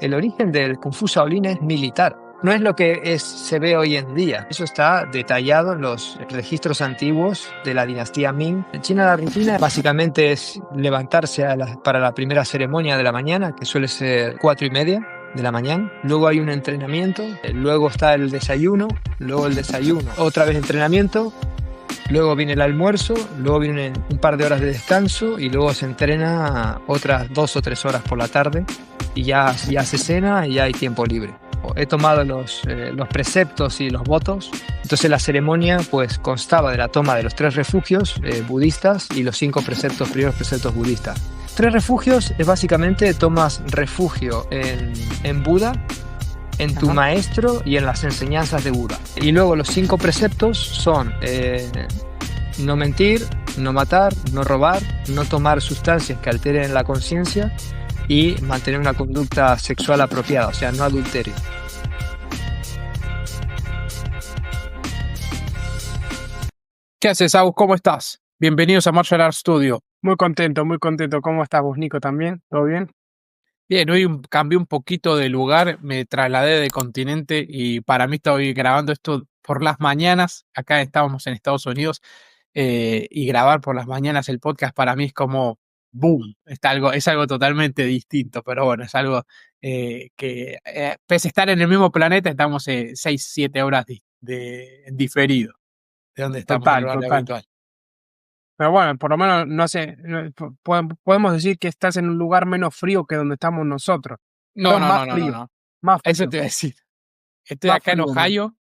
El origen del Kung Fu Shaolin es militar. No es lo que se ve hoy en día. Eso está detallado en los registros antiguos de la dinastía Ming. En China la rutina básicamente es levantarse para la primera ceremonia de la mañana, que suele ser 4:30 de la mañana. Luego hay un entrenamiento, luego está el desayuno, otra vez entrenamiento. Luego viene el almuerzo, luego vienen un par de horas de descanso y luego se entrena otras 2 o 3 horas por la tarde y ya se cena y ya hay tiempo libre. He tomado los preceptos y los votos. Entonces la ceremonia pues constaba de la toma de los 3 refugios budistas y los 5 primeros preceptos budistas. 3 refugios es básicamente tomas refugio en Buda, en tu maestro y en las enseñanzas de Buda. Y luego los 5 preceptos son no mentir, no matar, no robar, no tomar sustancias que alteren la conciencia y mantener una conducta sexual apropiada, o sea, no adulterio. ¿Qué haces, Agus? ¿Cómo estás? Bienvenidos a Martial Arts Studio. Muy contento. ¿Cómo estás vos, Nico, también? ¿Todo bien? Bien, hoy cambié un poquito de lugar, me trasladé de continente y para mí estoy grabando esto por las mañanas. Acá estábamos en Estados Unidos y grabar por las mañanas el podcast para mí es como boom. Es algo totalmente distinto, pero bueno, es algo que pese a estar en el mismo planeta, estamos 6-7 horas de diferido de donde estamos en el lugar habitual. Pero bueno, por lo menos podemos decir que estás en un lugar menos frío que donde estamos nosotros. No. Más frío. Eso te iba a decir. Estoy acá en Ohio.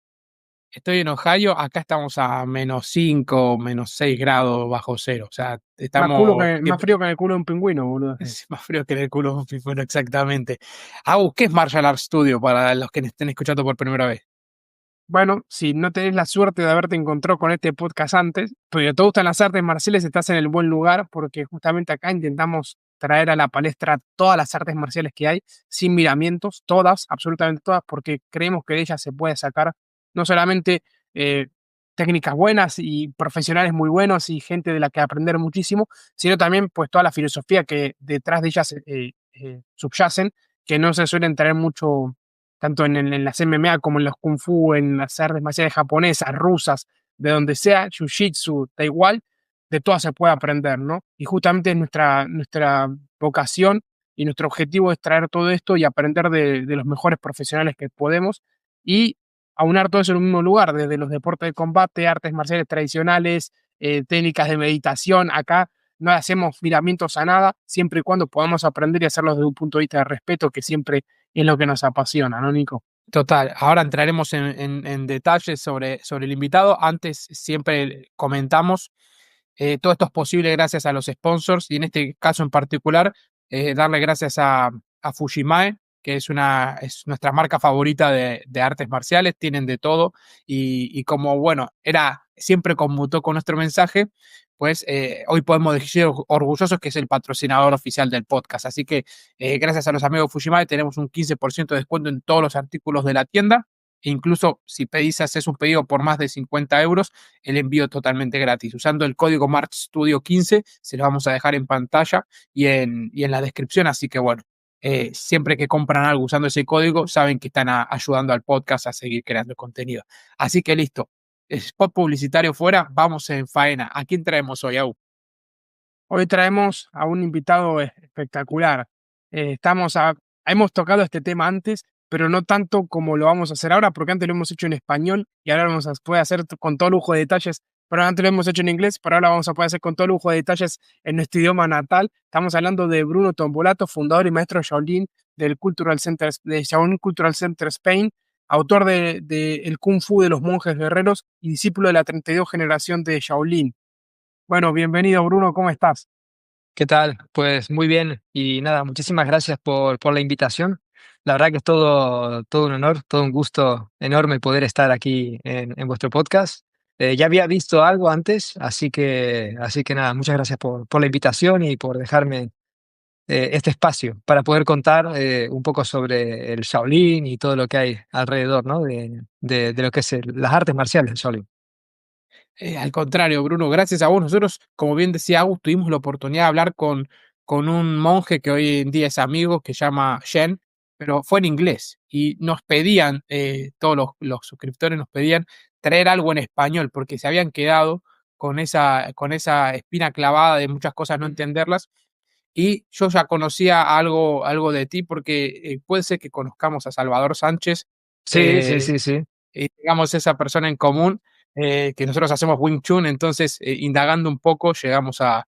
Estoy en Ohio. Acá estamos a -5, -6 grados bajo cero. O sea, estamos. Más frío que en el culo de un pingüino, boludo. Es más frío que en el culo de un pingüino, exactamente. Agus, ¿qué es Martial Arts Studio para los que me estén escuchando por primera vez? Bueno, si no tenés la suerte de haberte encontrado con este podcast antes, pero te gustan las artes marciales, estás en el buen lugar porque justamente acá intentamos traer a la palestra todas las artes marciales que hay, sin miramientos, todas, absolutamente todas, porque creemos que de ellas se puede sacar no solamente técnicas buenas y profesionales muy buenos y gente de la que aprender muchísimo, sino también pues toda la filosofía que detrás de ellas subyacen, que no se suelen traer mucho tanto en las MMA como en los Kung Fu, en las artes marciales japonesas, rusas, de donde sea, Jiu-Jitsu, da igual, de todas se puede aprender, ¿no? Y justamente nuestra vocación y nuestro objetivo es traer todo esto y aprender de los mejores profesionales que podemos y aunar todo eso en un mismo lugar, desde los deportes de combate, artes marciales tradicionales, técnicas de meditación. Acá no hacemos miramientos a nada, siempre y cuando podamos aprender y hacerlo desde un punto de vista de respeto, que siempre es lo que nos apasiona, ¿no, Nico? Total, ahora entraremos en detalles sobre el invitado. Antes siempre comentamos, todo esto es posible gracias a los sponsors y en este caso en particular, darle gracias a Fujimae, que es nuestra marca favorita de artes marciales, tienen de todo y como, bueno, siempre conmutó con nuestro mensaje, pues hoy podemos decir orgullosos que es el patrocinador oficial del podcast. Así que gracias a los amigos de Fujimae tenemos un 15% de descuento en todos los artículos de la tienda. E incluso si haces un pedido por más de 50 euros, el envío totalmente gratis. Usando el código MarchStudio15, se lo vamos a dejar en pantalla y en la descripción. Así que bueno, siempre que compran algo usando ese código, saben que están ayudando al podcast a seguir creando contenido. Así que listo. Spot publicitario fuera, vamos en faena. ¿A quién traemos hoy, Au? Hoy traemos a un invitado espectacular. Hemos tocado este tema antes, pero no tanto como lo vamos a hacer ahora, porque antes lo hemos hecho en español y ahora lo vamos a poder hacer con todo lujo de detalles. Pero antes lo hemos hecho en inglés, pero ahora vamos a poder hacer con todo lujo de detalles en nuestro idioma natal. Estamos hablando de Bruno Tombolato, fundador y maestro Shaolin de Shaolin Cultural Center Spain, autor de El Kung Fu de los monjes guerreros y discípulo de la 32 generación de Shaolin. Bueno, bienvenido, Bruno, ¿cómo estás? ¿Qué tal? Pues muy bien y nada, muchísimas gracias por la invitación. La verdad que es todo un honor, todo un gusto enorme poder estar aquí en vuestro podcast. Ya había visto algo antes, así que nada, muchas gracias por la invitación y por dejarme este espacio para poder contar un poco sobre el Shaolin y todo lo que hay alrededor, ¿no? de lo que es las artes marciales del Shaolin. Al contrario, Bruno, gracias a vos. Nosotros, como bien decía Agus, tuvimos la oportunidad de hablar con un monje que hoy en día es amigo, que se llama Shen. pero fue en inglés y nos pedían, todos los suscriptores nos pedían traer algo en español porque se habían quedado con esa espina clavada de muchas cosas no entenderlas y yo ya conocía algo de ti porque puede ser que conozcamos a Salvador Sánchez, Sí, sí, eh, sí, sí. y tengamos esa persona en común, que nosotros hacemos Wing Chun, entonces indagando un poco llegamos a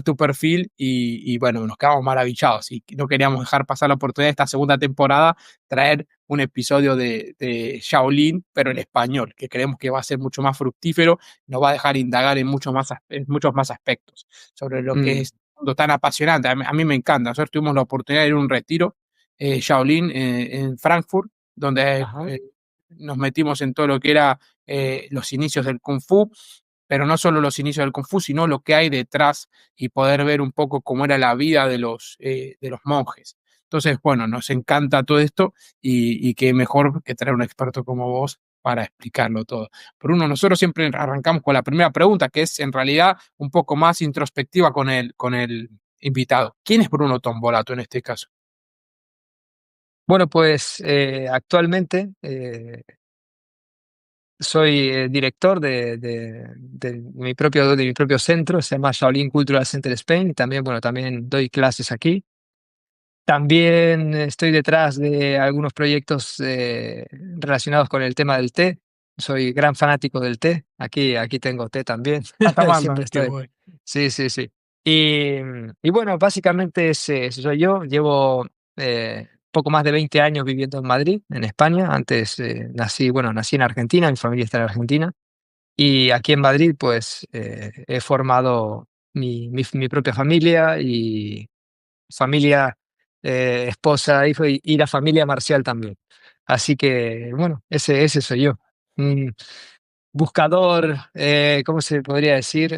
tu perfil y bueno, nos quedamos maravillados y no queríamos dejar pasar la oportunidad de esta segunda temporada traer un episodio de Shaolin, pero en español, que creemos que va a ser mucho más fructífero, nos va a dejar indagar en, en muchos más aspectos sobre lo que Mm, es un mundo tan apasionante. A mí me encanta. Nosotros tuvimos la oportunidad de ir a un retiro Shaolin en Frankfurt, donde ajá. nos metimos en todo lo que era los inicios del Kung Fu, pero no solo los inicios del Kung Fu, sino lo que hay detrás y poder ver un poco cómo era la vida de los monjes. Entonces, bueno, nos encanta todo esto y qué mejor que traer un experto como vos para explicarlo todo. Bruno, nosotros siempre arrancamos con la primera pregunta, que es en realidad un poco más introspectiva con el invitado. ¿Quién es Bruno Tombolato en este caso? Bueno, pues actualmente soy director de mi propio centro, se llama Shaolin Cultural Center Spain, y también, bueno, también doy clases aquí. También estoy detrás de algunos proyectos relacionados con el tema del té. Soy gran fanático del té. Aquí tengo té también. Está tomando. Siempre Qué estoy. bueno. Sí, sí, sí. Y bueno, básicamente ese soy yo. Llevo poco más de 20 años viviendo en Madrid, en España. Antes nací en Argentina, mi familia está en Argentina. Y aquí en Madrid, pues he formado mi propia familia y familia, esposa, hijo y la familia marcial también. Así que, bueno, ese soy yo. Un buscador, ¿cómo se podría decir?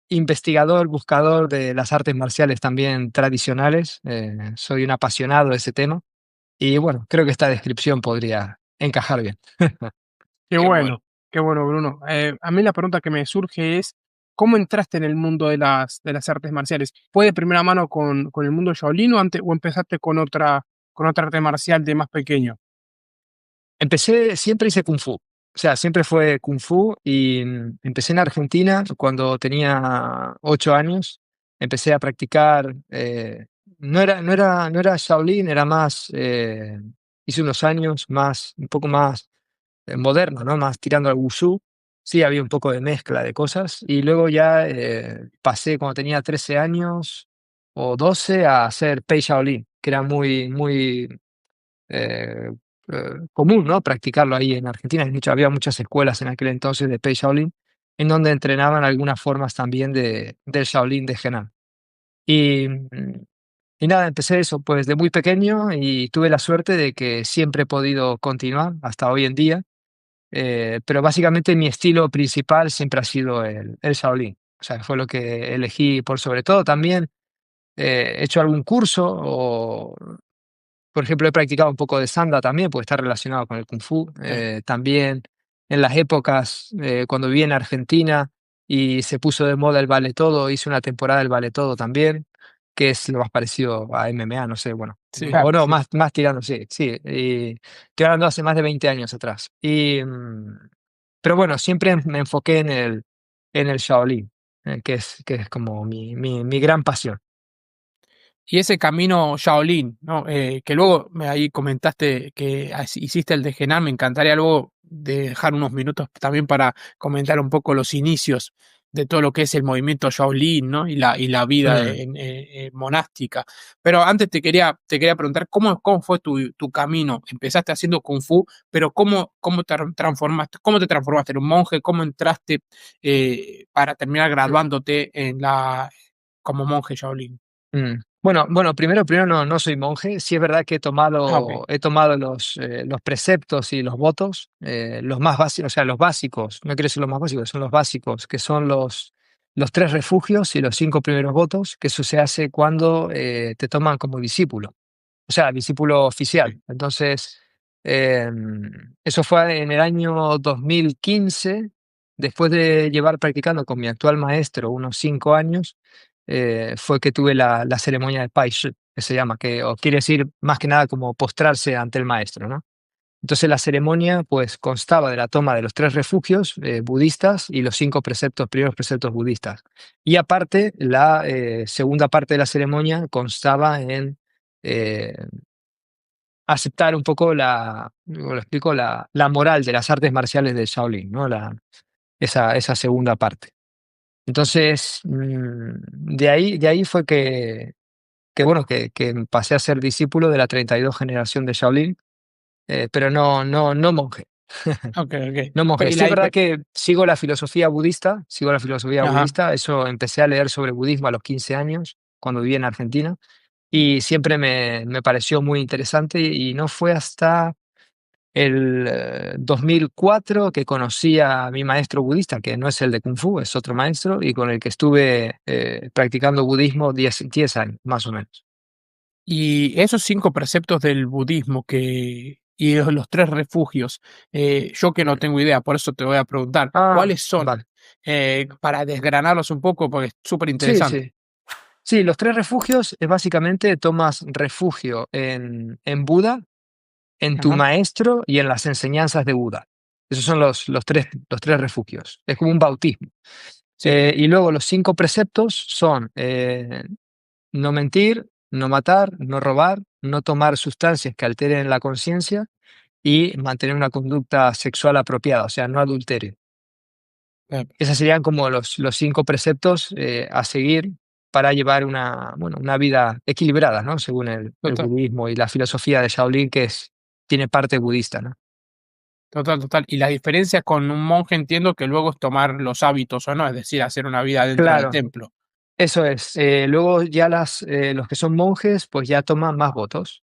Investigador, buscador de las artes marciales también tradicionales. Soy un apasionado de ese tema. Y bueno, creo que esta descripción podría encajar bien. Qué bueno. Qué bueno, Bruno. A mí la pregunta que me surge es, ¿cómo entraste en el mundo de las artes marciales? ¿Fue de primera mano con el mundo Shaolin o empezaste con otra arte marcial de más pequeño? Siempre hice Kung Fu. O sea, siempre fue Kung Fu y empecé en Argentina cuando tenía 8 años. Empecé a practicar, no era Shaolin, era más, hice unos años más, un poco más moderno, ¿no? Más tirando al Wushu. Sí, había un poco de mezcla de cosas. Y luego ya pasé cuando tenía 13 años o 12 a hacer Pei Shaolin, que era muy eh, común, ¿no? Practicarlo ahí en Argentina. De hecho, había muchas escuelas en aquel entonces de Pei Shaolin, en donde entrenaban algunas formas también del Shaolin de Henan. Y, y nada, empecé eso pues de muy pequeño y tuve la suerte de que siempre he podido continuar hasta hoy en día. Pero básicamente mi estilo principal siempre ha sido el Shaolin. O sea, fue lo que elegí por sobre todo. También he hecho algún curso o por ejemplo, he practicado un poco de sanda también, porque está relacionado con el kung fu. Sí. También en las épocas cuando viví en Argentina y se puso de moda el vale todo, hice una temporada del vale todo también, que es lo más parecido a MMA, no sé, bueno, Sí. o Claro, no, sí. más tirando, sí, sí. Y estoy hablando hace más de 20 años atrás. Pero bueno, siempre me enfoqué en el Shaolin, que es como mi gran pasión. Y ese camino Shaolin, ¿no? Que luego ahí comentaste que hiciste el de Henan, me encantaría luego dejar unos minutos también para comentar un poco los inicios de todo lo que es el movimiento Shaolin, ¿no? Y la vida Mm, monástica. Pero antes te quería preguntar, ¿cómo fue tu camino? Empezaste haciendo Kung Fu, pero ¿cómo te transformaste? ¿Cómo te transformaste en un monje? ¿Cómo entraste para terminar graduándote como monje Shaolin? Bueno, primero no soy monje. Sí es verdad que Ah, ok. he tomado los preceptos y los votos, los más básicos, o sea, los básicos, no quiero decir los más básicos, son los básicos, que son los tres refugios y los 5 primeros votos, que eso se hace cuando te toman como discípulo, o sea, discípulo oficial. Entonces, eh, eso fue en el año 2015, después de llevar practicando con mi actual maestro unos 5 años. fue que tuve la ceremonia de Pai Shi, que se llama, o quiere decir más que nada como postrarse ante el maestro, ¿no? Entonces la ceremonia pues constaba de la toma de los 3 refugios budistas y los 5 primeros preceptos budistas. Y aparte, la segunda parte de la ceremonia constaba en eh, aceptar un poco ¿cómo lo explico? La moral de las artes marciales de Shaolin, ¿no? Esa segunda parte. Entonces, de ahí fue bueno, que pasé a ser discípulo de la 32 generación de Shaolin, pero no monje. Ok, ok. No monje. Y Sí la es verdad difer- que sigo la filosofía Ajá. budista. Eso empecé a leer sobre budismo a los 15 años, cuando viví en Argentina, y siempre me pareció muy interesante, y no fue hasta el 2004 que conocí a mi maestro budista, que no es el de Kung Fu, es otro maestro, y con el que estuve practicando budismo 10 años, más o menos. Y esos 5 preceptos del budismo y los 3 refugios, yo que no Mm. tengo idea, por eso te voy a preguntar, Ah, ¿cuáles son? vale. Para desgranarlos un poco, porque es súper Sí, interesante. sí. Sí, los 3 refugios es básicamente tomas refugio en Buda, en tu Ajá, maestro y en las enseñanzas de Buda. Esos son los tres refugios. Es como un bautismo. sí, Y luego los 5 preceptos son no mentir, no matar, no robar, no tomar sustancias que alteren la conciencia y mantener una conducta sexual apropiada, o sea, no adulterio. eh, Esos serían como los 5 preceptos a seguir para llevar una vida equilibrada, ¿no? Según el total, budismo y la filosofía de Shaolin, tiene parte budista, ¿no? total, total. Y la diferencia con un monje entiendo que luego es tomar los hábitos o no, es decir, hacer una vida dentro del Claro, templo. eso es. Luego ya los que son monjes, pues ya toman más votos.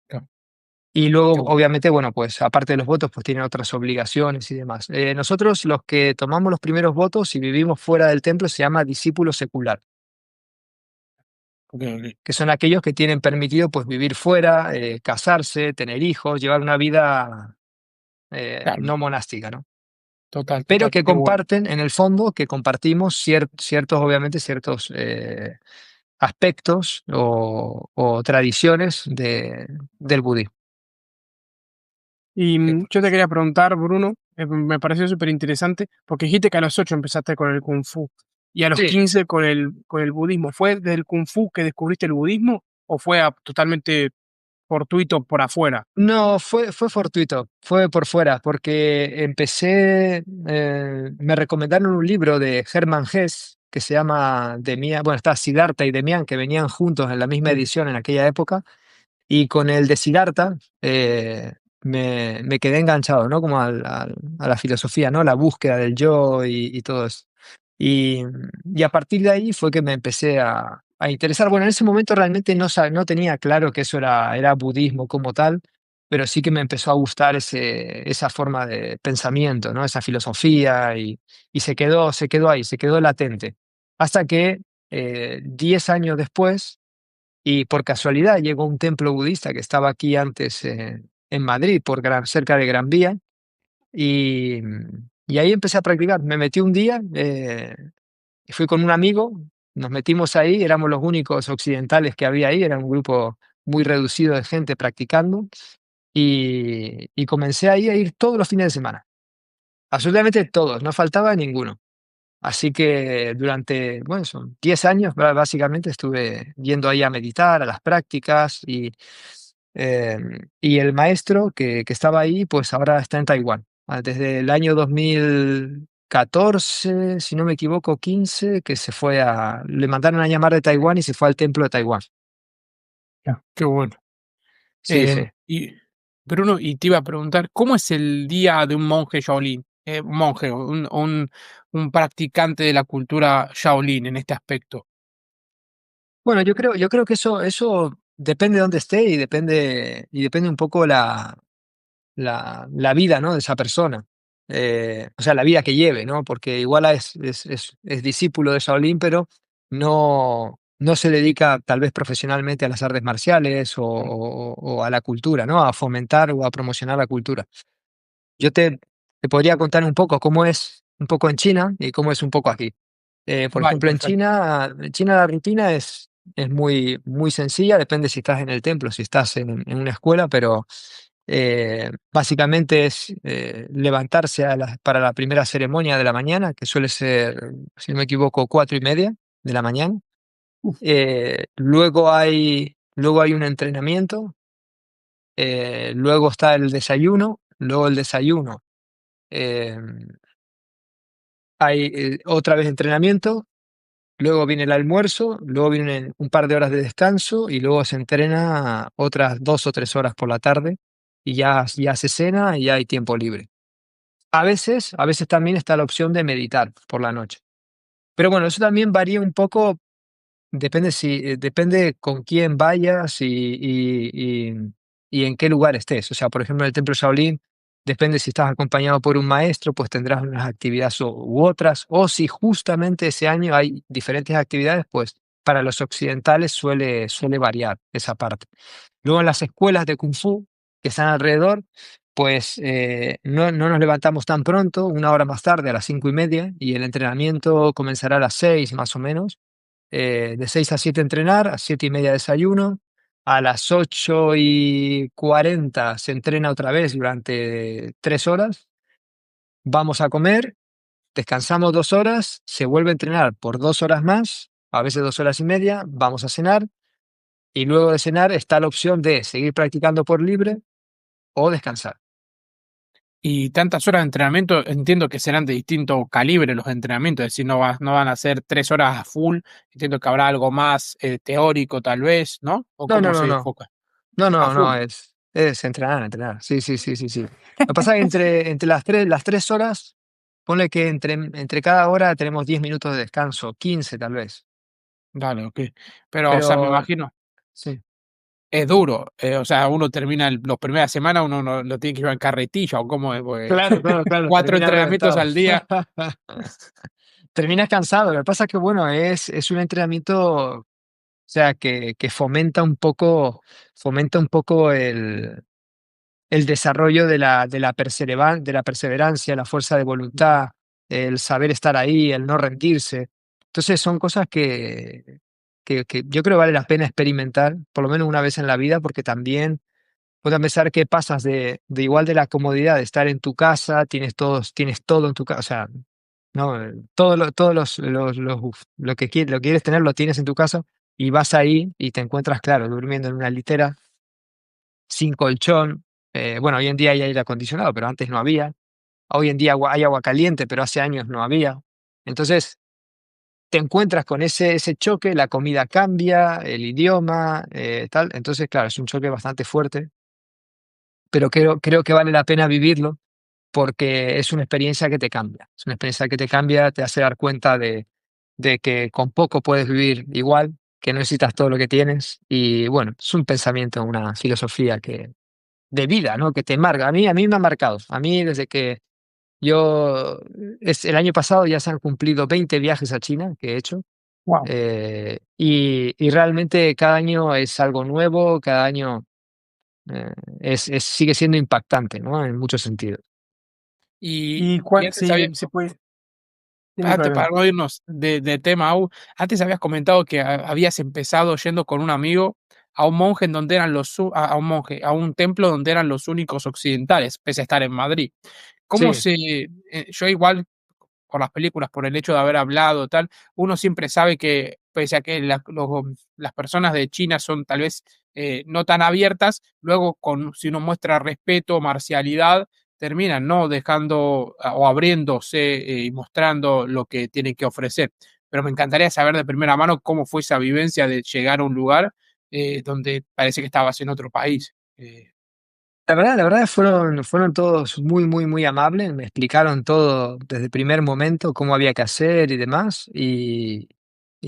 Claro, Y qué luego, bueno. obviamente, bueno, pues aparte de los votos, pues tienen otras obligaciones y demás. Nosotros, los que tomamos los primeros votos y vivimos fuera del templo, se llama discípulo secular, Ok, ok. que son aquellos que tienen permitido pues vivir fuera, casarse, tener hijos, llevar una vida Claro, no monástica, ¿no? total, Pero total, que qué bueno. comparten, en el fondo, que compartimos obviamente, ciertos aspectos o tradiciones del budismo. Y Qué bueno. yo te quería preguntar, Bruno, me pareció súper interesante, porque dijiste que a los 8 empezaste con el Kung Fu y a los Sí, 15 con el budismo. ¿Fue del Kung Fu que descubriste el budismo o fue totalmente fortuito por afuera? no, fue fortuito, fue por fuera, porque me recomendaron un libro de Hermann Hesse que se llama Demián, bueno, está Siddhartha y Demián, que venían juntos en la misma Sí, edición en aquella época, y con el de Siddhartha me quedé enganchado, ¿no? Como a la filosofía, ¿no? La búsqueda del yo y todo eso. Y, y a partir de ahí fue que me empecé a interesar. Bueno, en ese momento realmente no tenía claro que eso era budismo como tal, pero sí que me empezó a gustar esa forma de pensamiento, ¿no? Esa filosofía, y se quedó ahí, se quedó latente. Hasta que 10 años después, y por casualidad llegó un templo budista que estaba aquí antes en Madrid, cerca de Gran Vía, y, y ahí empecé a practicar. Me metí un día. Fui con un amigo, nos metimos ahí, éramos los únicos occidentales que había ahí, era un grupo muy reducido de gente practicando, y comencé ahí a ir todos los fines de semana, absolutamente todos, no faltaba ninguno. Así que durante, bueno, son 10 años, básicamente estuve yendo ahí a meditar, a las prácticas, y el maestro que estaba ahí, pues ahora está en Taiwán. Desde el año 2014, si no me equivoco, 15, que le mandaron a llamar de Taiwán y se fue al templo de Taiwán. ya. Qué bueno. Sí, sí. Y Bruno, y te iba a preguntar, ¿cómo es el día de un monje Shaolin? Un monje, un practicante de la cultura Shaolin en este aspecto. Bueno, yo creo que eso depende de dónde esté, y depende un poco la vida, ¿no? De esa persona. O sea, la vida que lleve, ¿no? Porque igual es discípulo de Shaolin, pero no se dedica tal vez profesionalmente a las artes marciales o a la cultura, ¿no? A fomentar o a promocionar la cultura. Yo te podría contar un poco cómo es un poco en China y cómo es un poco aquí. Por Vale, ejemplo, perfecto. En China la rutina es muy, muy sencilla, depende si estás en el templo, si estás en una escuela, pero básicamente es levantarse para la primera ceremonia de la mañana, que suele ser, si no me equivoco, 4:30 de la mañana. Uf. Luego hay un entrenamiento, luego está el desayuno, luego el desayuno. eh, Hay otra vez entrenamiento. Luego viene el almuerzo, luego vienen un par de horas de descanso y luego se entrena otras 2 o 3 horas por la tarde y ya se cena y ya hay tiempo libre. A veces también está la opción de meditar por la noche. Pero bueno, eso también varía un poco. Depende con quién vayas y en qué lugar estés. O sea, por ejemplo, en el templo Shaolin, depende si estás acompañado por un maestro, pues tendrás unas actividades u otras. O si justamente ese año hay diferentes actividades, pues para los occidentales suele variar esa parte. Luego en las escuelas de Kung Fu que están alrededor, pues no nos levantamos tan pronto, una hora más tarde, a las 5:30, y el entrenamiento comenzará a las 6 más o menos. De 6 a 7 entrenar, a 7:30 desayuno, a las 8:40 se entrena otra vez durante 3 horas, vamos a comer, descansamos 2 horas, se vuelve a entrenar por 2 horas más, a veces 2 horas y media, vamos a cenar y luego de cenar está la opción de seguir practicando por libre o descansar. Y tantas horas de entrenamiento, entiendo que serán de distinto calibre los entrenamientos, es decir, no van a ser 3 horas a full, entiendo que habrá algo más teórico tal vez, ¿no? ¿O No, no, cómo no, se no. enfoca? No, A no, full. no, es entrenar, entrenar. Sí, sí, sí, sí, sí. Lo que pasa es que entre las tres horas, ponle que entre cada hora tenemos 10 minutos de descanso, 15 tal vez. Dale, ok. Pero, o sea, me Pero imagino, sí. es duro, o sea, uno termina los primeras semanas, uno no lo tiene que llevar en carretilla, o cómo es, porque Claro, claro, claro, 4 terminas entrenamientos reventado. al día. Terminas cansado. Lo que pasa es que, bueno, es un entrenamiento, o sea, que fomenta un poco el desarrollo de la perseverancia, la fuerza de voluntad, el saber estar ahí, el no rendirse. Entonces son cosas que yo creo vale la pena experimentar, por lo menos una vez en la vida, porque también puedes pensar que pasas de igual de la comodidad de estar en tu casa, tienes todo en tu casa, o sea, no, todos lo que quieres tener lo tienes en tu casa y vas ahí y te encuentras, claro, durmiendo en una litera sin colchón. Bueno, hoy en día hay aire acondicionado, pero antes no había. Hoy en día hay agua caliente, pero hace años no había. Entonces, te encuentras con ese choque, la comida cambia, el idioma, tal. Entonces, claro, es un choque bastante fuerte, pero creo que vale la pena vivirlo porque es una experiencia que te cambia. Es una experiencia que te cambia, te hace dar cuenta de que con poco puedes vivir igual, que no necesitas todo lo que tienes. Y bueno, es un pensamiento, una filosofía de vida, ¿no? Que te marca. A mí me ha marcado. A mí desde que el año pasado ya se han cumplido 20 viajes a China que he hecho. Wow. Y realmente cada año es algo nuevo, cada año eh, sigue siendo impactante, ¿no? En muchos sentidos. ¿Y Y cuál? antes Sí, había, se puede. Dime, antes, para Fabián. no irnos de tema aún, antes habías comentado que habías empezado yendo con un amigo a un monje en donde eran a un monje, a un templo donde eran los únicos occidentales, pese a estar en Madrid. ¿Cómo Sí, se yo igual por las películas, por el hecho de haber hablado, tal, uno siempre sabe que, pese a que las personas de China son tal vez no tan abiertas, luego si uno muestra respeto, marcialidad, terminan no dejando o abriéndose y mostrando lo que tienen que ofrecer. Pero me encantaría saber de primera mano cómo fue esa vivencia de llegar a un lugar donde parece que estabas en otro país. la verdad fueron todos muy, muy, muy amables, me explicaron todo desde el primer momento, cómo había que hacer y demás, y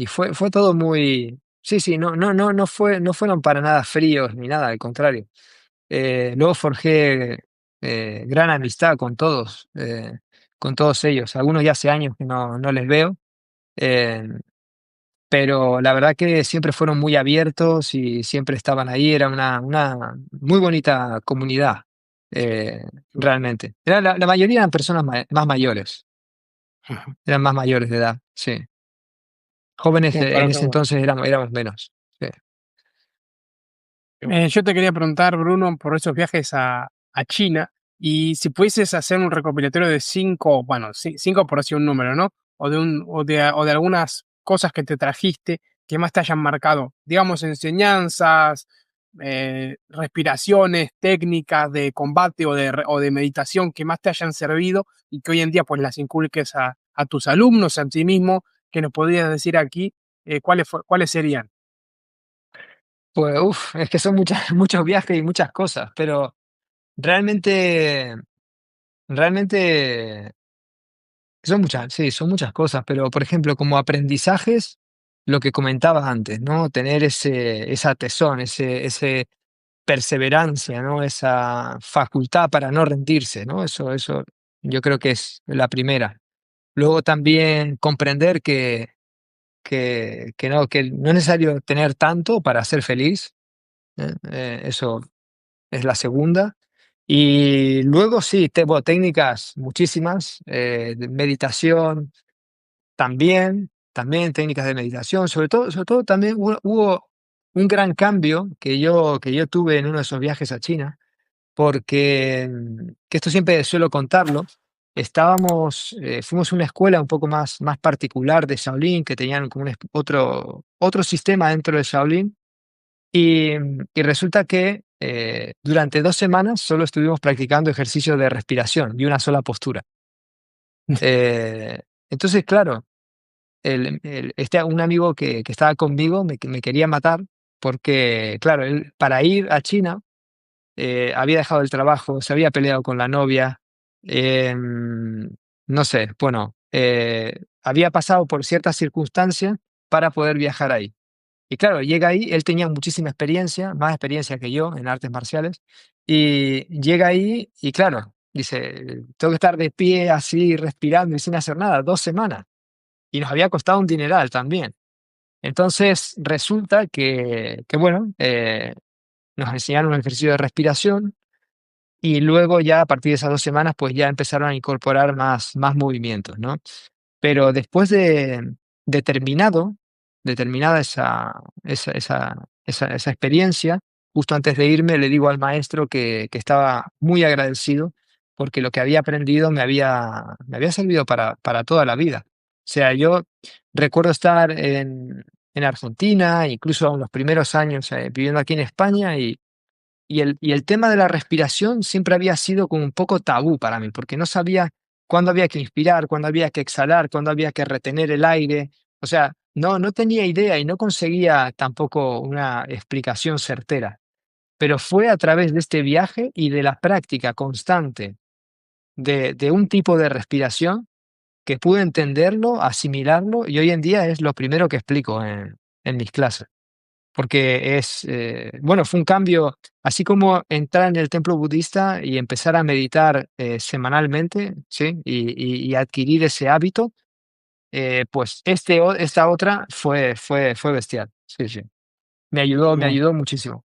fue todo muy, sí, sí, no fueron para nada fríos ni nada, al contrario. Luego forjé gran amistad con todos ellos. Algunos ya hace años que no les veo, eh, pero la verdad que siempre fueron muy abiertos y siempre estaban ahí. Era una muy bonita comunidad, realmente. La mayoría eran personas más mayores, eran más mayores de edad, sí. Jóvenes Qué en bueno, qué ese bueno. entonces éramos menos. Sí. Yo te quería preguntar, Bruno, por esos viajes a China, y si pudieses hacer un recopilatorio de 5, bueno, 5 por así un número, ¿no? O de algunas cosas que te trajiste que más te hayan marcado, digamos, enseñanzas, respiraciones, técnicas de combate o de meditación que más te hayan servido y que hoy en día pues las inculques a tus alumnos, a ti mismo, que nos podrías decir aquí, cuáles serían. Pues es que son muchos viajes y muchas cosas, pero realmente, realmente son muchas, sí, son muchas cosas, pero por ejemplo, como aprendizajes, lo que comentabas antes, ¿no? Tener esa tesón, ese perseverancia, ¿no? Esa facultad para no rendirse, ¿no? Eso yo creo que es la primera. Luego también comprender que no es necesario tener tanto para ser feliz, ¿eh? Eso es la segunda. Y luego sí, bueno, técnicas muchísimas, de meditación también técnicas de meditación, sobre todo también hubo un gran cambio que yo tuve en uno de esos viajes a China, porque, que esto siempre suelo contarlo, fuimos a una escuela un poco más particular de Shaolin, que tenían como otro sistema dentro de Shaolin, y resulta que durante 2 semanas solo estuvimos practicando ejercicios de respiración y una sola postura. Eh, entonces, claro, un amigo que estaba conmigo me quería matar porque, claro, él para ir a China había dejado el trabajo, se había peleado con la novia, no sé, bueno, había pasado por ciertas circunstancias para poder viajar ahí. Y claro, llega ahí, él tenía muchísima experiencia, más experiencia que yo en artes marciales, y llega ahí y claro, dice, tengo que estar de pie así, respirando y sin hacer nada, 2 semanas. Y nos había costado un dineral también. Entonces resulta que bueno, nos enseñaron un ejercicio de respiración y luego ya a partir de esas 2 semanas pues ya empezaron a incorporar más movimientos, ¿no? Pero después de terminado, de terminada esa experiencia, justo antes de irme le digo al maestro que estaba muy agradecido porque lo que había aprendido me había servido para toda la vida. O sea, yo recuerdo estar en Argentina, incluso en los primeros años viviendo aquí en España y el tema de la respiración siempre había sido como un poco tabú para mí, porque no sabía cuándo había que inspirar, cuándo había que exhalar, cuándo había que retener el aire. O sea, no tenía idea y no conseguía tampoco una explicación certera. Pero fue a través de este viaje y de la práctica constante de un tipo de respiración que pude entenderlo, asimilarlo y hoy en día es lo primero que explico en mis clases porque bueno, fue un cambio, así como entrar en el templo budista y empezar a meditar semanalmente, ¿sí? Y adquirir ese hábito, pues esta otra fue bestial, sí, sí. Me ayudó muchísimo.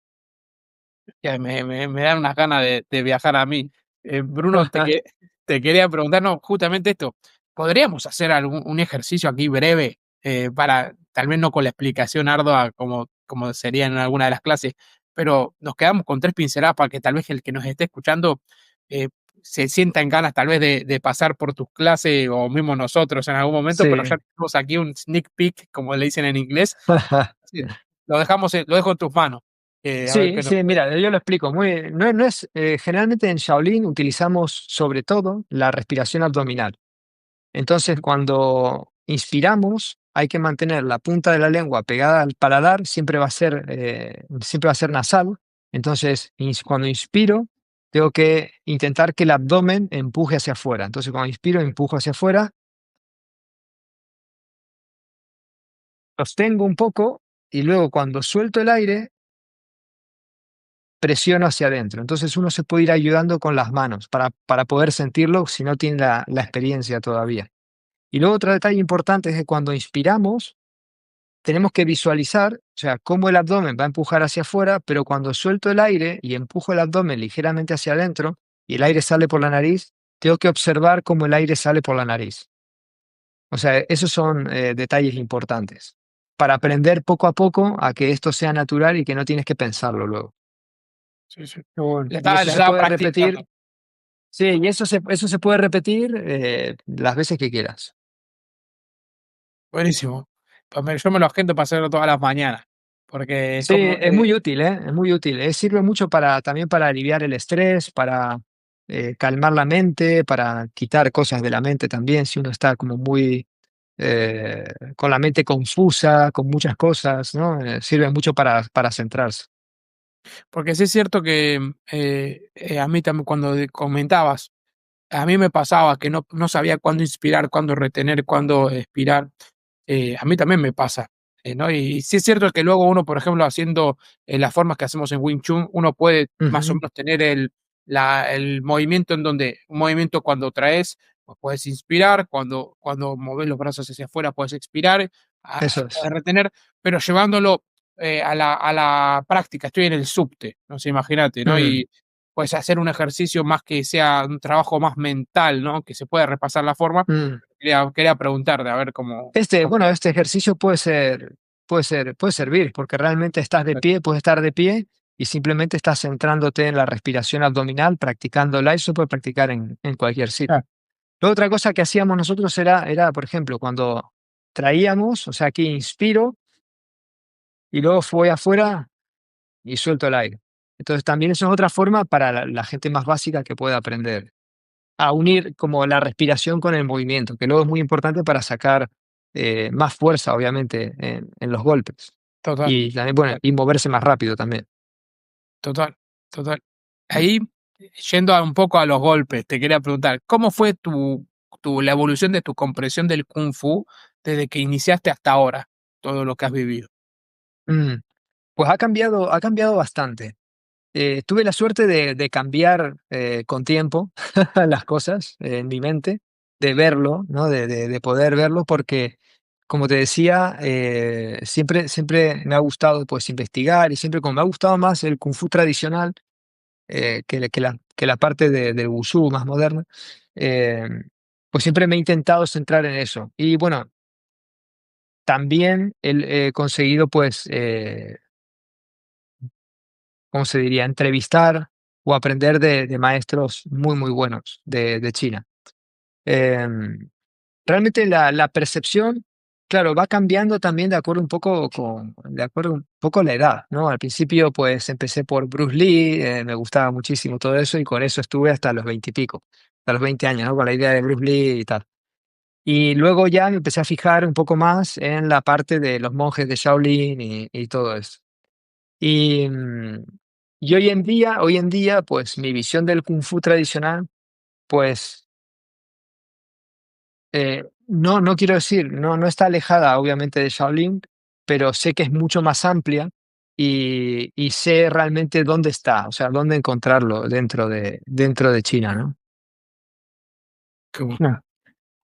Ya me dan unas ganas de viajar a mí. Bruno, te quería preguntar, no, justamente esto, ¿podríamos hacer un ejercicio aquí breve para, tal vez no con la explicación ardua como sería en alguna de las clases, pero nos quedamos con 3 pinceladas para que tal vez el que nos esté escuchando eh, se sienta en ganas tal vez de pasar por tus clases o mismo nosotros en algún momento, pero ya Sí. tenemos aquí un sneak peek, como le dicen en inglés. Así, lo dejo en tus manos. A ver Sí, qué nos... sí, mira, yo lo explico. Generalmente en Shaolin utilizamos sobre todo la respiración abdominal. Entonces, cuando inspiramos, hay que mantener la punta de la lengua pegada al paladar, siempre va a ser nasal. Entonces, cuando inspiro, tengo que intentar que el abdomen empuje hacia afuera. Entonces, cuando inspiro, empujo hacia afuera, sostengo un poco y luego cuando suelto el aire, presiono hacia adentro. Entonces, uno se puede ir ayudando con las manos para poder sentirlo si no tiene la experiencia todavía. Y luego otro detalle importante es que cuando inspiramos, tenemos que visualizar, o sea, cómo el abdomen va a empujar hacia afuera, pero cuando suelto el aire y empujo el abdomen ligeramente hacia adentro y el aire sale por la nariz, tengo que observar cómo el aire sale por la nariz. O sea, esos son detalles importantes para aprender poco a poco a que esto sea natural y que no tienes que pensarlo luego. Sí, sí, qué bueno. Y eso Les se da puede práctica. repetir, sí, y eso se puede repetir las veces que quieras. Buenísimo. Pues yo me lo agendo para hacerlo todas las mañanas, porque es Sí, como, es muy útil, ¿eh? Es muy útil. Sirve mucho también para aliviar el estrés, para calmar la mente, para quitar cosas de la mente también, si uno está como muy eh, con la mente confusa, con muchas cosas, ¿no? Sirve mucho para centrarse. porque sí es cierto que a mí también cuando comentabas, a mí me pasaba que no sabía cuándo inspirar, cuándo retener, cuándo expirar. A mí también me pasa, ¿no? Y sí es cierto que luego uno, por ejemplo, haciendo las formas que hacemos en Wing Chun, uno puede más o Ujú. menos tener el movimiento en donde, un movimiento cuando traes, pues puedes inspirar, cuando moves los brazos hacia afuera puedes expirar, Eso puedes es. retener, pero llevándolo a la práctica. Estoy en el subte, no sé, imagínate, ¿no? Mm, Y puedes hacer un ejercicio más que sea un trabajo más mental, ¿no? Que se pueda repasar la forma. mm. Quería preguntarte, a ver cómo. Bueno, este ejercicio puede servir, porque realmente estás de pie, puedes estar de pie y simplemente estás centrándote en la respiración abdominal, practicándola, y eso puede practicar en cualquier sitio. Claro, La otra cosa que hacíamos nosotros era, por ejemplo, cuando traíamos, o sea, aquí inspiro y luego voy afuera y suelto el aire. Entonces también eso es otra forma para la gente más básica que pueda aprender a unir como la respiración con el movimiento, que luego es muy importante para sacar más fuerza, obviamente, en los golpes. Total, Y también, bueno, total, y moverse más rápido también. total, total. Mm. Ahí, yendo un poco a los golpes, te quería preguntar, ¿cómo fue la evolución de tu comprensión del Kung Fu desde que iniciaste hasta ahora? Todo lo que has vivido. Mm. Pues ha cambiado bastante. Tuve la suerte de cambiar con tiempo las cosas en mi mente, de verlo, ¿no? De poder verlo, porque, como te decía, siempre me ha gustado pues investigar y siempre como me ha gustado más el kung fu tradicional que la parte del wushu más moderna, eh, pues siempre me he intentado centrar en eso. Y bueno, también he conseguido pues ¿cómo se diría? Entrevistar o aprender de maestros muy, muy buenos de China. Em, Realmente la percepción, claro, va cambiando también de acuerdo un poco a la edad, ¿no? Al principio, pues empecé por Bruce Lee, me gustaba muchísimo todo eso y con eso estuve hasta los 20 y pico, hasta los 20 años, ¿no? Con la idea de Bruce Lee y tal. Y luego ya me empecé a fijar un poco más en la parte de los monjes de Shaolin y todo eso. Y, y hoy en día, pues mi visión del kung fu tradicional, pues no quiero decir, no está alejada obviamente de Shaolin, pero sé que es mucho más amplia y sé realmente dónde está, o sea, dónde encontrarlo dentro de China, ¿no? Qué bueno. no.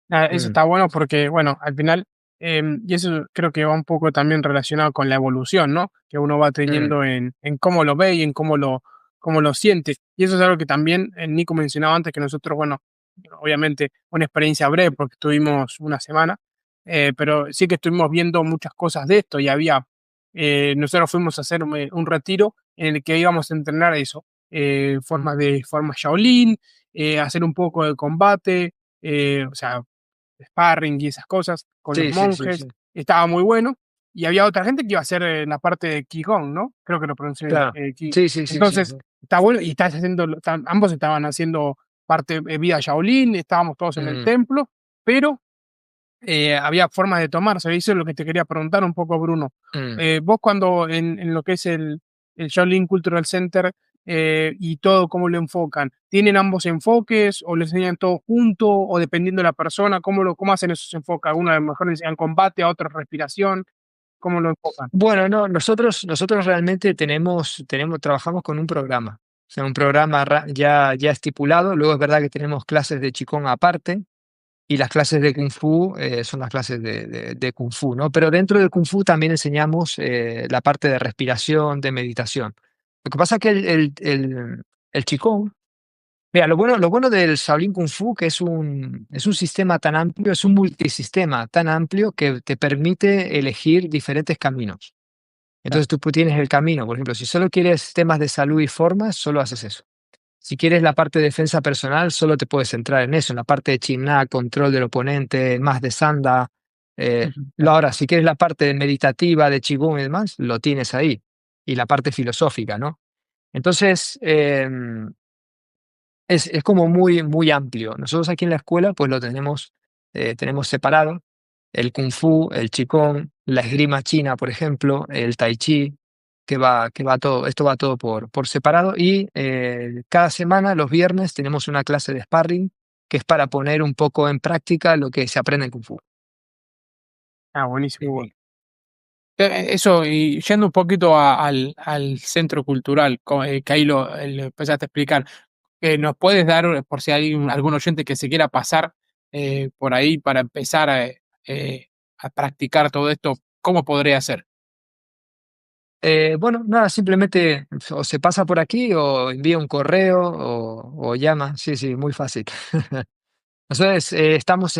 Nada, eso Mm, está bueno porque, bueno, al final, y eso creo que va un poco también relacionado con la evolución, ¿no? Que uno va mm, teniendo en cómo lo ve y en cómo lo siente. Y eso es algo que también Nico mencionaba antes, que nosotros, bueno, obviamente una experiencia breve porque estuvimos una semana, pero sí que estuvimos viendo muchas cosas de esto y nosotros fuimos a hacer un retiro en el que íbamos a entrenar eso, forma Shaolin, hacer un poco de combate, o sea, sparring y esas cosas con los sí, sí, sí, monjes, sí, estaba muy bueno. Y había otra gente que iba a hacer la parte de Qigong, ¿no? Creo que lo pronuncié bien. claro. Sí, sí, sí, sí, Entonces, sí. está bueno y ambos estaban haciendo parte de vida Shaolin, estábamos todos en el Mm, templo, pero había formas de tomarse. Eso es lo que te quería preguntar un poco, Bruno. mm. Vos cuando en lo que es el Shaolin Cultural Center y todo, ¿cómo lo enfocan? ¿Tienen ambos enfoques o le enseñan todo junto o dependiendo de la persona? ¿Cómo hacen esos enfoques? Algunos a lo mejor enseñan combate, a otros respiración. ¿Cómo lo enfocan? Bueno, no, nosotros realmente trabajamos con un programa, o sea, un programa ya estipulado. Luego es verdad que tenemos clases de Qigong aparte y las clases de Kung Fu son las clases de Kung Fu, ¿no? Pero dentro del Kung Fu también enseñamos la parte de respiración, de meditación. Lo que pasa es que el Qigong Mira, lo bueno del Shaolin Kung Fu que es un sistema tan amplio, es un multisistema tan amplio que te permite elegir diferentes caminos. Claro. Entonces tú tienes el camino, por ejemplo, si solo quieres temas de salud y forma, solo haces eso. Si quieres la parte de defensa personal, solo te puedes centrar en eso, en la parte de China, control del oponente, más de Sanda. Ujú, claro. Ahora, si quieres la parte meditativa de Qigong y demás, lo tienes ahí. Y la parte filosófica, ¿no? Entonces, es como muy, muy amplio. Nosotros aquí en la escuela, pues lo tenemos separado. El Kung Fu, el Qigong, la esgrima china, por ejemplo, el Tai Chi, que va todo, esto va todo por separado. Y cada semana, los viernes, tenemos una clase de sparring que es para poner un poco en práctica lo que se aprende en Kung Fu. Ah, buenísimo. Muy bueno. Eso, y yendo un poquito al centro cultural, que ahí lo empezaste a explicar, ¿nos puedes dar, por si hay algún oyente que se quiera pasar por ahí para empezar a practicar todo esto, cómo podría ser? Bueno, nada, simplemente o se pasa por aquí o envía un correo o llama. Sí, sí, muy fácil. Nosotros estamos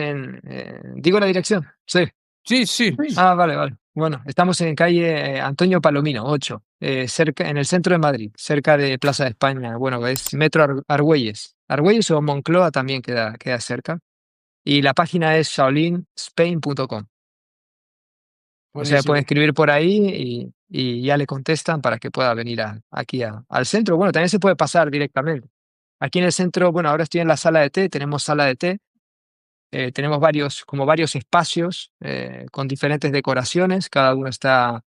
¿digo la dirección? Sí. Sí, sí. Ah, vale, vale. Bueno, estamos en calle Antonio Palomino, 8, cerca, en el centro de Madrid, cerca de Plaza de España. Bueno, es Metro Argüelles. Argüelles o Moncloa también queda cerca. Y la página es shaolinspain.com. O sea, pueden Buenísimo. escribir por ahí y ya le contestan para que pueda venir aquí al centro. Bueno, también se puede pasar directamente. Aquí en el centro, bueno, ahora estoy en la sala de té, tenemos sala de té. Tenemos varios espacios con diferentes decoraciones, cada uno está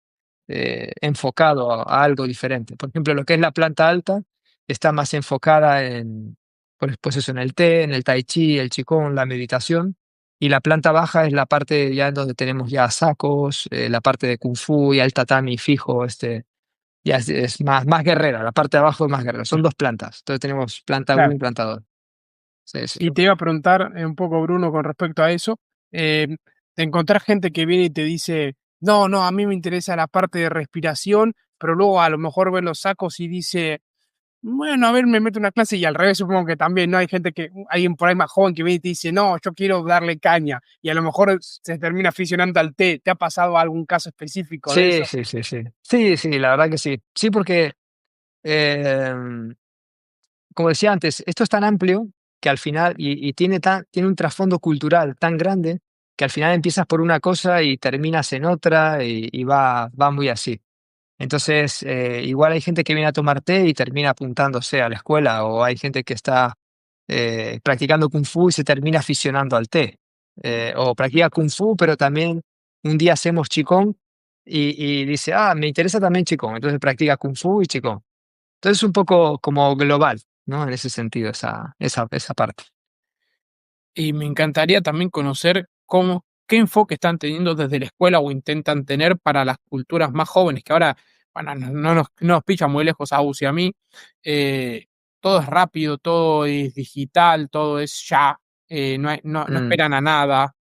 enfocado a algo diferente. Por ejemplo, lo que es la planta alta está más enfocada pues eso, en el té, en el tai chi, el qigong, la meditación, y la planta baja es la parte ya en donde tenemos ya sacos, la parte de kung fu y el tatami fijo, ya es más guerrera, la parte de abajo es más guerrera, son dos plantas, entonces tenemos planta uno Claro. y planta 2. Sí, sí. Y te iba a preguntar un poco, Bruno, con respecto a eso, te encontrás gente que viene y te dice, no, no, a mí me interesa la parte de respiración, pero luego a lo mejor ve los sacos y dice, bueno, a ver, me meto una clase y al revés supongo que también, ¿no? Hay gente que, alguien por ahí más joven que viene y te dice, no, yo quiero darle caña y a lo mejor se termina aficionando al té. ¿Te ha pasado algún caso específico de Sí, eso? sí, sí, sí. Sí, sí, la verdad que sí. Sí, porque, em, como decía antes, esto es tan amplio que al final, y tiene un trasfondo cultural tan grande que al final empiezas por una cosa y terminas en otra y va muy así. Entonces, igual hay gente que viene a tomar té y termina apuntándose a la escuela, o hay gente que está practicando kung fu y se termina aficionando al té. O practica kung fu, pero también un día hacemos qigong y dice, ah, me interesa también qigong, entonces practica kung fu y qigong. Entonces es un poco como global, ¿no? En ese sentido, esa parte. Y me encantaría también conocer qué enfoque están teniendo desde la escuela o intentan tener para las culturas más jóvenes, que ahora, bueno, no nos pillan muy lejos a US y a mí. eh, Todo es rápido, todo es digital, todo es ya, no Mm, esperan a nada,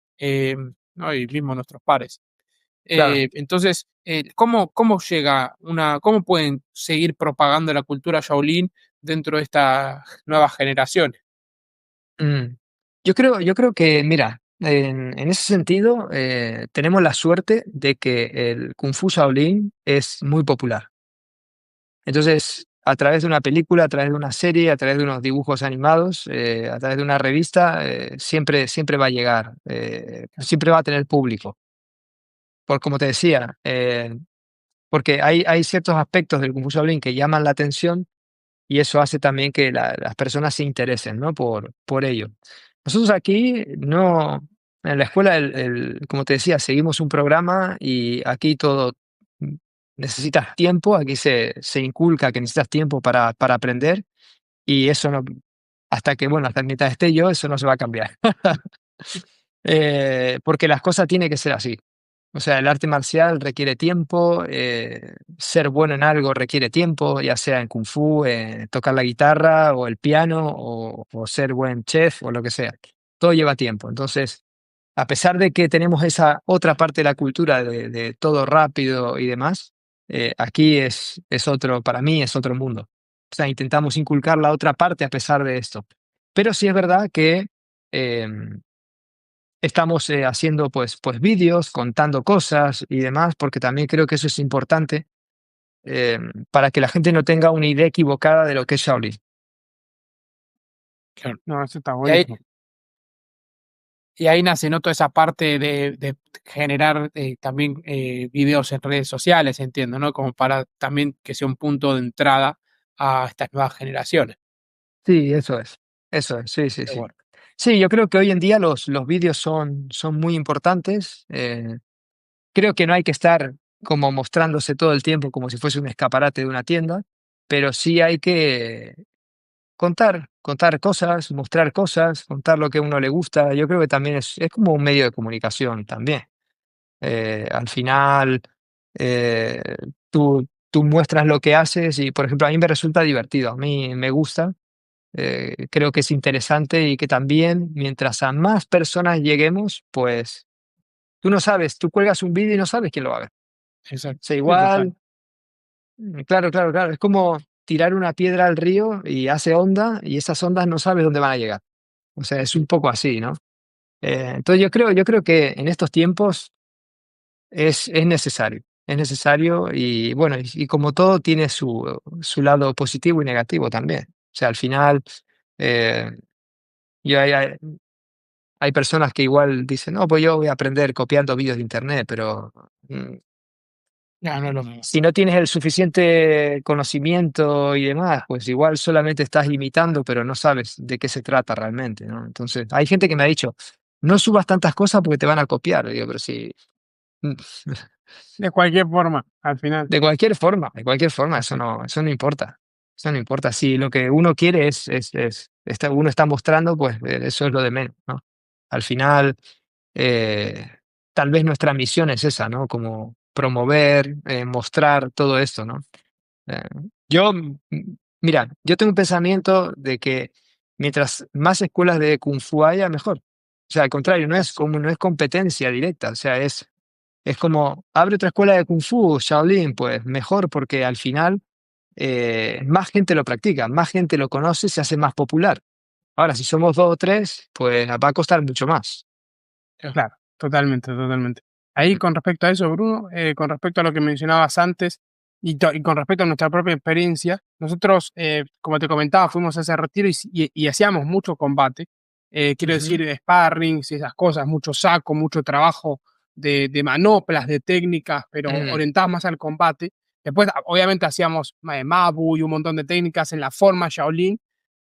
¿no? Y mismo nuestros pares. claro. Entonces, cómo pueden seguir propagando la cultura Shaolin dentro de estas nuevas generaciones? Mm. Yo creo que, mira, en ese sentido, tenemos la suerte de que el Kung Fu Shaolin es muy popular. Entonces, a través de una película, a través de una serie, a través de unos dibujos animados, a través de una revista, siempre va a llegar, siempre va a tener público. Por como te decía, porque hay ciertos aspectos del Kung Fu Shaolin que llaman la atención y eso hace también que las personas se interesen, ¿no? Por ello. Nosotros aquí no, en la escuela, como te decía, seguimos un programa y aquí todo mm, necesitas tiempo, aquí se inculca que necesitas tiempo para aprender y eso no, hasta mientras esté yo, eso no se va a cambiar. Porque las cosas tienen que ser así. O sea, el arte marcial requiere tiempo, ser bueno en algo requiere tiempo, ya sea en kung fu, tocar la guitarra o el piano o ser buen chef o lo que sea. Todo lleva tiempo. Entonces, a pesar de que tenemos esa otra parte de la cultura de todo rápido y demás, aquí para mí es otro mundo. O sea, intentamos inculcar la otra parte a pesar de esto. Pero sí es verdad que estamos haciendo pues vídeos, contando cosas y demás, porque también creo que eso es importante para que la gente no tenga una idea equivocada de lo que es Shaolin. Claro. No, eso está Y ahí, buenísimo. y ahí nace, ¿no? Toda esa parte de generar también videos en redes sociales, entiendo, ¿no? Como para también que sea un punto de entrada a estas nuevas generaciones. Sí, eso es. Eso es, sí, sí, Qué sí. bueno. Sí, yo creo que hoy en día los vídeos son muy importantes. Creo que no hay que estar como mostrándose todo el tiempo como si fuese un escaparate de una tienda, pero sí hay que contar cosas, mostrar cosas, contar lo que a uno le gusta. Yo creo que también es como un medio de comunicación también. Al final, eh, tú muestras lo que haces y, por ejemplo, a mí me resulta divertido, a mí me gusta, creo que es interesante y que también mientras a más personas lleguemos, pues tú no sabes, tú cuelgas un vídeo y no sabes quién lo va a ver. O Exacto. sea, Sí, total. igual, claro, claro, claro, es como tirar una piedra al río y hace onda y esas ondas no sabes dónde van a llegar. O sea, es un poco así, ¿no? Entonces yo creo que en estos tiempos es necesario y bueno, y como todo tiene su lado positivo y negativo también. O sea, al final, eh, y hay personas que igual dicen, no, pues yo voy a aprender copiando vídeos de internet, pero No, no es lo mismo. si no tienes el suficiente conocimiento y demás, pues igual solamente estás imitando, pero no sabes de qué se trata realmente, ¿no? Entonces, hay gente que me ha dicho, no subas tantas cosas porque te van a copiar. Y digo, pero si De cualquier forma, al final. de cualquier forma, eso no importa. Eso no importa. Si lo que uno quiere uno está mostrando, pues eso es lo de menos, ¿no? Al final, eh, tal vez nuestra misión es esa, ¿no? Como promover, mostrar todo esto, ¿no? Eh, mira, yo tengo un pensamiento de que mientras más escuelas de Kung Fu haya, mejor. O sea, al contrario, no es competencia directa, o sea, es como, abre otra escuela de Kung Fu, Shaolin, pues mejor porque al final más gente lo practica, más gente lo conoce, se hace más popular. Ahora, si somos dos o tres, pues va a costar mucho más. Claro, totalmente, totalmente. Ahí Ujú, con respecto a eso, Bruno, con respecto a lo que mencionabas antes y con respecto a nuestra propia experiencia, nosotros, como te comentaba, fuimos a ese retiro y hacíamos mucho combate. Quiero ujú, decir, sparrings y esas cosas, mucho saco, mucho trabajo de manoplas, de técnicas, pero mm, orientadas más al combate. Después, obviamente, hacíamos Mabu y un montón de técnicas en la forma Shaolin,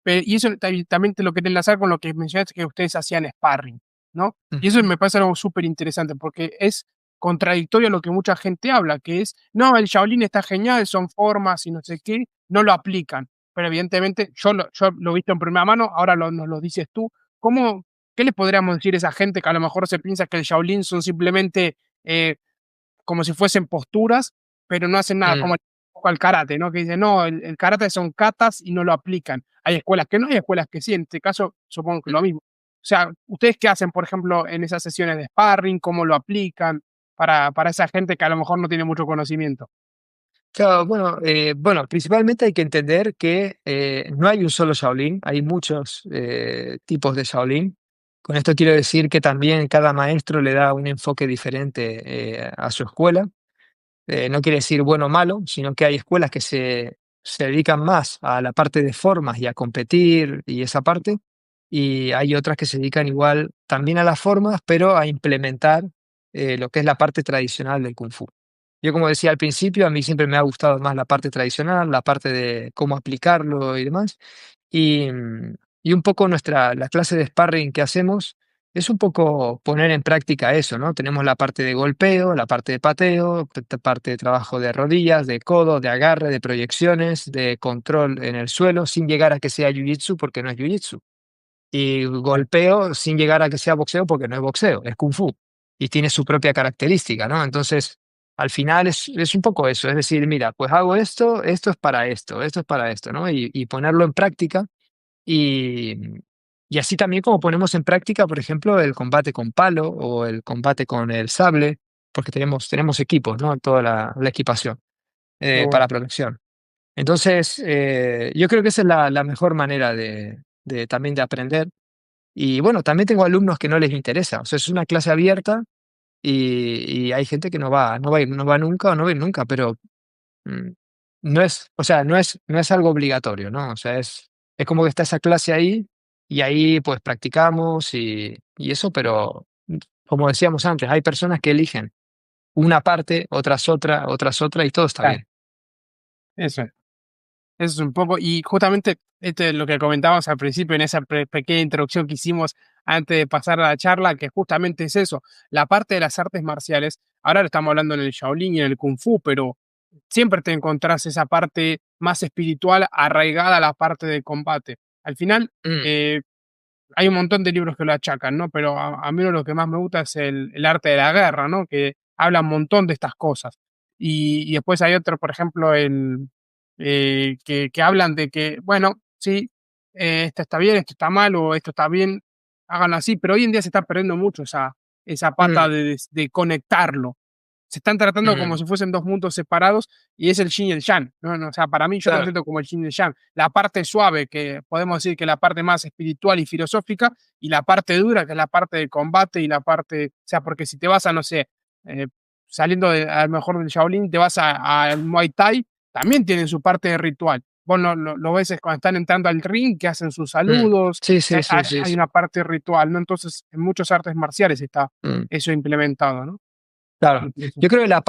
y eso también te lo quería enlazar con lo que mencionaste que ustedes hacían sparring, ¿no? Y eso ujú. me parece algo súper interesante porque es contradictorio a lo que mucha gente habla, que es, no, el Shaolin está genial, son formas y no sé qué, no lo aplican. Pero evidentemente yo lo he visto en primera mano, ahora nos lo dices tú. ¿Cómo, qué le podríamos decir a esa gente que a lo mejor se piensa que el Shaolin son simplemente eh, como si fuesen posturas, pero no hacen nada, Mm. como al karate, ¿no? Que dicen, no, el karate son katas y no lo aplican. Hay escuelas que no, hay escuelas que sí. En este caso, supongo que lo mismo. O sea, ¿ustedes qué hacen, por ejemplo, en esas sesiones de sparring? ¿Cómo lo aplican para esa gente que a lo mejor no tiene mucho conocimiento? Claro, bueno, principalmente hay que entender que no hay un solo Shaolin, hay muchos tipos de Shaolin. Con esto quiero decir que también cada maestro le da un enfoque diferente a su escuela. No quiere decir bueno o malo, sino que hay escuelas que se dedican más a la parte de formas y a competir y esa parte, y hay otras que se dedican igual también a las formas, pero a implementar lo que es la parte tradicional del Kung Fu. Yo, como decía al principio, a mí siempre me ha gustado más la parte tradicional, la parte de cómo aplicarlo y demás. Y un poco la clase de sparring que hacemos es un poco poner en práctica eso, ¿no? Tenemos la parte de golpeo, la parte de pateo, parte de trabajo de rodillas, de codo, de agarre, de proyecciones, de control en el suelo, sin llegar a que sea jiu-jitsu, porque no es jiu-jitsu. Y Claro, golpeo sin llegar a que sea boxeo, porque no es boxeo, es kung fu. Y tiene su propia característica, ¿no? Entonces, al final es un poco eso, es decir, mira, pues hago esto, esto es para esto es para esto, ¿no? Y ponerlo en práctica y, y así también como ponemos en práctica, por ejemplo, el combate con palo o el combate con el sable, porque tenemos equipos, ¿no? Toda la equipación qué para bueno. protección. Entonces, yo creo que esa es la mejor manera también de aprender. Y bueno, también tengo alumnos que no les interesa. O sea, es una clase abierta y hay gente que no va nunca o no va a ir nunca, pero mm, no es, o sea, no es algo obligatorio, ¿no? O sea, es como que está esa clase ahí y ahí pues practicamos y eso, pero como decíamos antes, hay personas que eligen una parte, otras otra y todo está Claro, bien. eso es. Eso es un poco, y justamente esto es lo que comentábamos al principio en esa pequeña introducción que hicimos antes de pasar a la charla, que justamente es eso, la parte de las artes marciales. Ahora lo estamos hablando en el Shaolin y en el Kung Fu, pero siempre te encontrás esa parte más espiritual arraigada a la parte de combate. Al final, Mm, eh, hay un montón de libros que lo achacan, ¿no? Pero a mí uno de los que más me gusta es el arte de la guerra, ¿no? Que habla un montón de estas cosas. Y después hay otro, por ejemplo, que hablan de que, bueno, sí, esto está bien, esto está mal, o esto está bien, háganlo así, pero hoy en día se está perdiendo mucho esa pata mm, de conectarlo. Se están tratando como mm, si fuesen dos mundos separados y es el yin y el yang, ¿no? O sea, para mí yo lo claro. siento como el yin y el yang. La parte suave, que podemos decir que es la parte más espiritual y filosófica, y la parte dura, que es la parte de combate y la parte, o sea, porque si te vas a, no sé, eh, saliendo a lo mejor del Shaolin, te vas al Muay Thai, también tienen su parte de ritual. Vos lo ves es cuando están entrando al ring, que hacen sus Mm, saludos, sí, o sea, sí, sí, sí, hay sí. una parte ritual, ¿no? Entonces, en muchos artes marciales está Mm, eso implementado, ¿no? claro. Entonces, Yo creo que la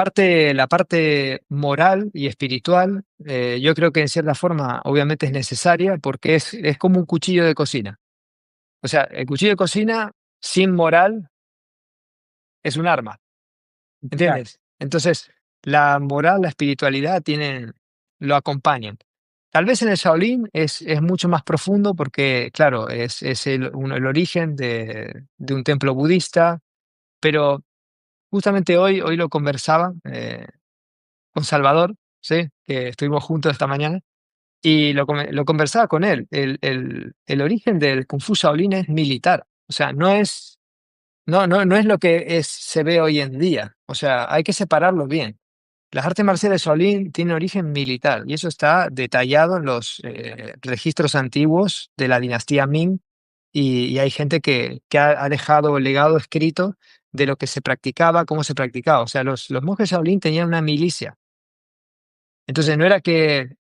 parte moral y espiritual, yo creo que en cierta forma obviamente es necesaria porque es como un cuchillo de cocina. O sea, el cuchillo de cocina sin moral es un arma, claro, ¿entiendes? Entonces, la moral, la espiritualidad lo acompañan. Tal vez en el Shaolin es mucho más profundo porque, claro, es el origen de un templo budista, pero justamente hoy lo conversaba con Salvador, ¿sí? Que estuvimos juntos esta mañana, y lo conversaba con él. El origen del Kung Fu Shaolin es militar, o sea, no es lo que se ve hoy en día, o sea, hay que separarlo bien. Las artes marciales Shaolin tienen origen militar y eso está detallado en los registros antiguos de la dinastía Ming y hay gente que ha dejado el legado escrito de lo que se practicaba, cómo se practicaba. O sea, los monjes Shaolin tenían una milicia. Entonces no era que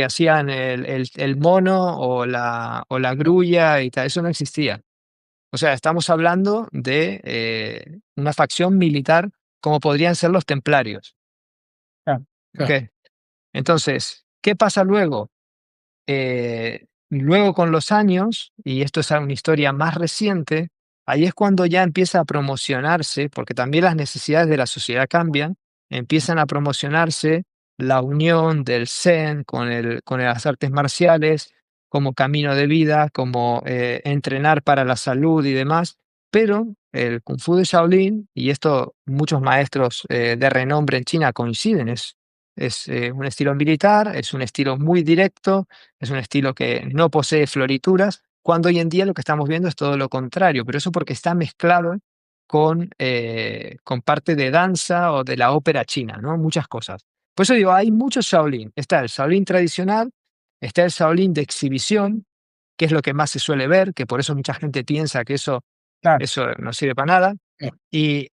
hacían el mono o la grulla y tal, eso no existía. O sea, estamos hablando de una facción militar como podrían ser los templarios. claro, ¿Ok? Entonces, ¿qué pasa luego? Luego con los años, y esto es una historia más reciente, ahí es cuando ya empieza a promocionarse, porque también las necesidades de la sociedad cambian, empiezan a promocionarse la unión del Zen con las artes marciales como camino de vida, como entrenar para la salud y demás, pero el Kung Fu de Shaolin, y esto muchos maestros de renombre en China coinciden, es un estilo militar, es un estilo muy directo, es un estilo que no posee florituras, cuando hoy en día lo que estamos viendo es todo lo contrario, pero eso porque está mezclado con parte de danza o de la ópera china, ¿no? Muchas cosas. Por eso digo, hay muchos Shaolin. Está el Shaolin tradicional, está el Shaolin de exhibición, que es lo que más se suele ver, que por eso mucha gente piensa que eso, claro, eso no sirve para nada. Y,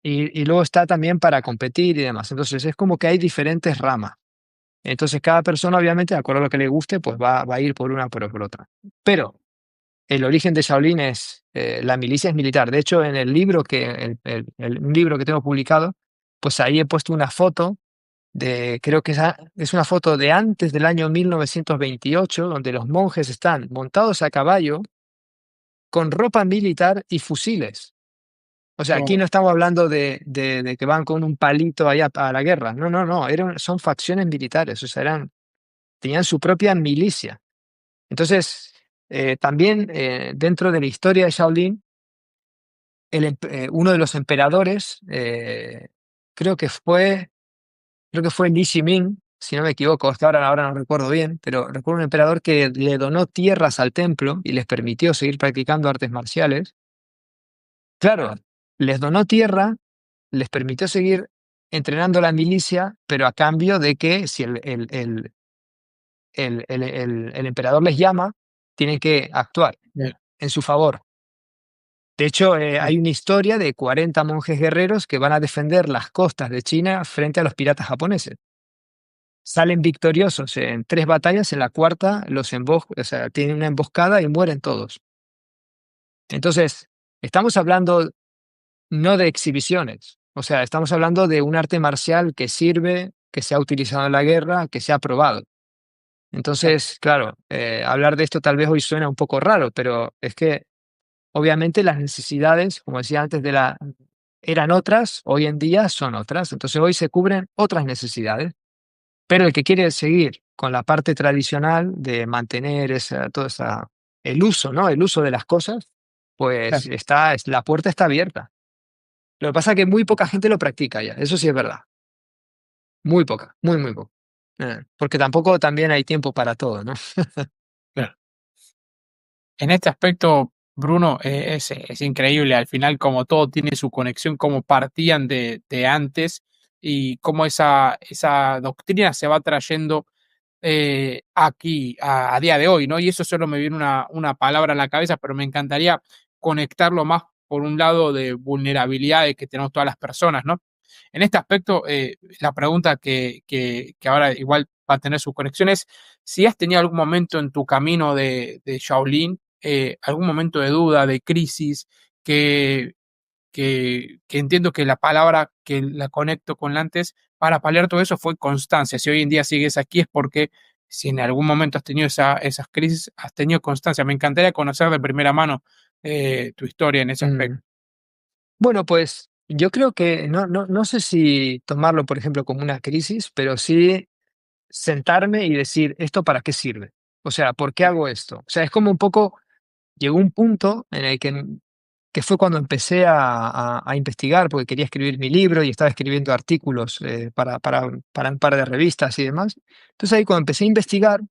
y luego está también para competir y demás. Entonces es como que hay diferentes ramas. Entonces, cada persona, obviamente, de acuerdo a lo que le guste, pues va a ir por una o por otra. Pero el origen de Shaolin la milicia es militar. De hecho, en el libro un libro que tengo publicado, pues ahí he puesto una foto creo que es una foto de antes del año 1928, donde los monjes están montados a caballo con ropa militar y fusiles. O sea, aquí oh, no estamos hablando de que van con un palito allá a la guerra. No, no, no. Son facciones militares. O sea, tenían su propia milicia. Entonces, también dentro de la historia de Shaolin, uno de los emperadores, creo que fue Li Shiming, si no me equivoco, es que ahora no recuerdo bien, pero recuerdo un emperador que le donó tierras al templo y les permitió seguir practicando artes marciales. Claro, les donó tierra, les permitió seguir entrenando la milicia, pero a cambio de que si el emperador les llama, tienen que actuar Bien, en su favor. De hecho, bien, hay una historia de 40 monjes guerreros que van a defender las costas de China frente a los piratas japoneses. Salen victoriosos en 3 batallas, en la cuarta o sea, tienen una emboscada y mueren todos. Entonces, estamos hablando no de exhibiciones, o sea, estamos hablando de un arte marcial que sirve, que se ha utilizado en la guerra, que se ha probado. claro, Entonces, claro, hablar de esto tal vez hoy suena un poco raro, pero es que obviamente las necesidades, como decía antes, eran otras, hoy en día son otras. Entonces hoy se cubren otras necesidades, pero el que quiere seguir con la parte tradicional de mantener el uso, ¿no? El uso de las cosas, claro. pues la puerta está abierta. Lo que pasa es que muy poca gente lo practica ya, eso sí es verdad. Muy poca, muy, muy poca. Porque tampoco también hay tiempo para todo, ¿no? Claro. En este aspecto, Bruno, es increíble al final como todo tiene su conexión, cómo partían de antes y cómo esa doctrina se va trayendo aquí a día de hoy, ¿no? Y eso solo me viene una palabra a la cabeza, pero me encantaría conectarlo más por un lado de vulnerabilidades que tenemos todas las personas, ¿no? En este aspecto, la pregunta que ahora igual va a tener sus conexiones, si has tenido algún momento en tu camino de Shaolin, algún momento de duda, de crisis, que, que entiendo que la palabra que la conecto con la antes, para paliar todo eso fue constancia. Si hoy en día sigues aquí es porque si en algún momento has tenido esas crisis, has tenido constancia. Me encantaría conocer de primera mano tu historia en ese aspecto. Mm. Bueno, pues yo creo que no sé si tomarlo, por ejemplo, como una crisis, pero sí sentarme y decir, ¿esto para qué sirve? O sea, ¿por qué hago esto? O sea, es como un poco, llegó un punto en el que fue cuando empecé a investigar, porque quería escribir mi libro y estaba escribiendo artículos para un par de revistas y demás. Entonces ahí cuando empecé a investigar,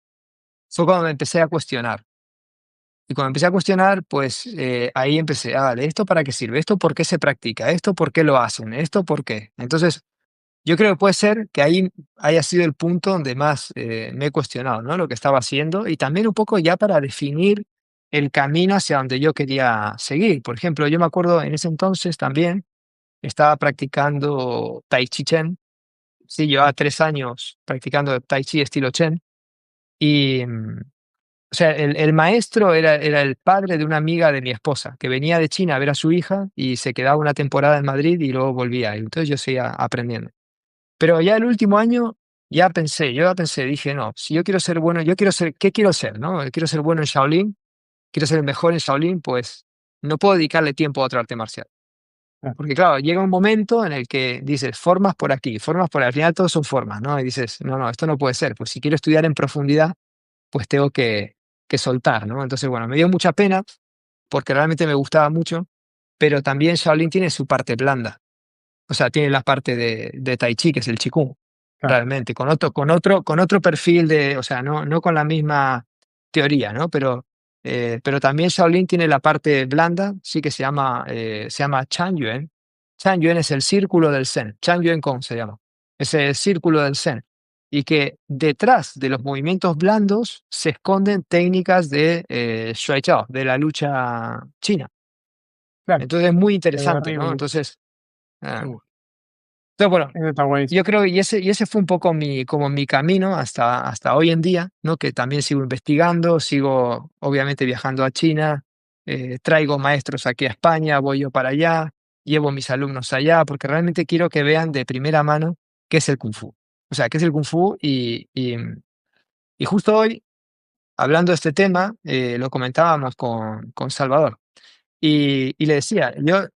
fue cuando me empecé a cuestionar. Y cuando empecé a cuestionar, pues ahí empecé, vale, ¿esto para qué sirve? ¿Esto por qué se practica? ¿Esto por qué lo hacen? ¿Esto por qué? Entonces, yo creo que puede ser que ahí haya sido el punto donde más me he cuestionado, ¿no? Lo que estaba haciendo y también un poco ya para definir el camino hacia donde yo quería seguir. Por ejemplo, yo me acuerdo en ese entonces también estaba practicando Tai Chi Chen. Sí, llevaba 3 años practicando Tai Chi estilo Chen. Y, o sea, el maestro era el padre de una amiga de mi esposa, que venía de China a ver a su hija y se quedaba una temporada en Madrid y luego volvía. Y entonces yo seguía aprendiendo. Pero ya el último año yo ya pensé, dije, no, si yo quiero ser bueno, yo quiero ser, ¿qué quiero ser? ¿No? Quiero ser bueno en Shaolin, quiero ser el mejor en Shaolin, pues no puedo dedicarle tiempo a otro arte marcial. Claro, Porque claro, llega un momento en el que dices, formas por aquí, formas por ahí, al final todos son formas, ¿no? Y dices, no, no, esto no puede ser, pues si quiero estudiar en profundidad, pues tengo que soltar, ¿no? Entonces, bueno, me dio mucha pena porque realmente me gustaba mucho, pero también Shaolin tiene su parte blanda. O sea, tiene la parte de Tai Chi, que es el Qigong, claro, realmente, con otro perfil o sea, no con la misma teoría, ¿no? Pero también Shaolin tiene la parte blanda, sí que se llama Chan Yuan. Chan Yuan es el círculo del Zen, Chan Yuan Kong se llama, es el círculo del Zen. Y que detrás de los movimientos blandos se esconden técnicas de Shuai Chao, de la lucha china. claro, Entonces es muy es interesante, ¿no? horrible. Entonces, ah, Uh, bueno, eso está buenísimo. yo creo, y ese fue un poco como mi camino hasta hoy en día, ¿no? Que también sigo investigando, sigo obviamente viajando a China, traigo maestros aquí a España, voy yo para allá, llevo mis alumnos allá, porque realmente quiero que vean de primera mano qué es el Kung Fu. O sea, qué es el Kung Fu y justo hoy, hablando de este tema, lo comentábamos con Salvador y le decía,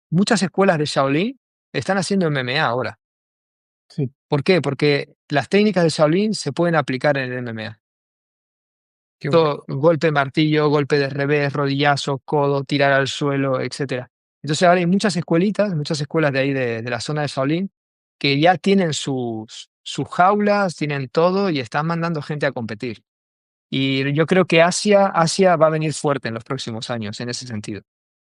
muchas escuelas de Shaolin están haciendo MMA ahora. Sí, ¿Por qué? Porque las técnicas de Shaolin se pueden aplicar en el MMA. qué bueno. Todo, golpe de martillo, golpe de revés, rodillazo, codo, tirar al suelo, etcétera. Entonces ahora hay muchas escuelitas, muchas escuelas de ahí de la zona de Shaolin que ya tienen sus jaulas, tienen todo y están mandando gente a competir. Y yo creo que Asia va a venir fuerte en los próximos años en ese sentido,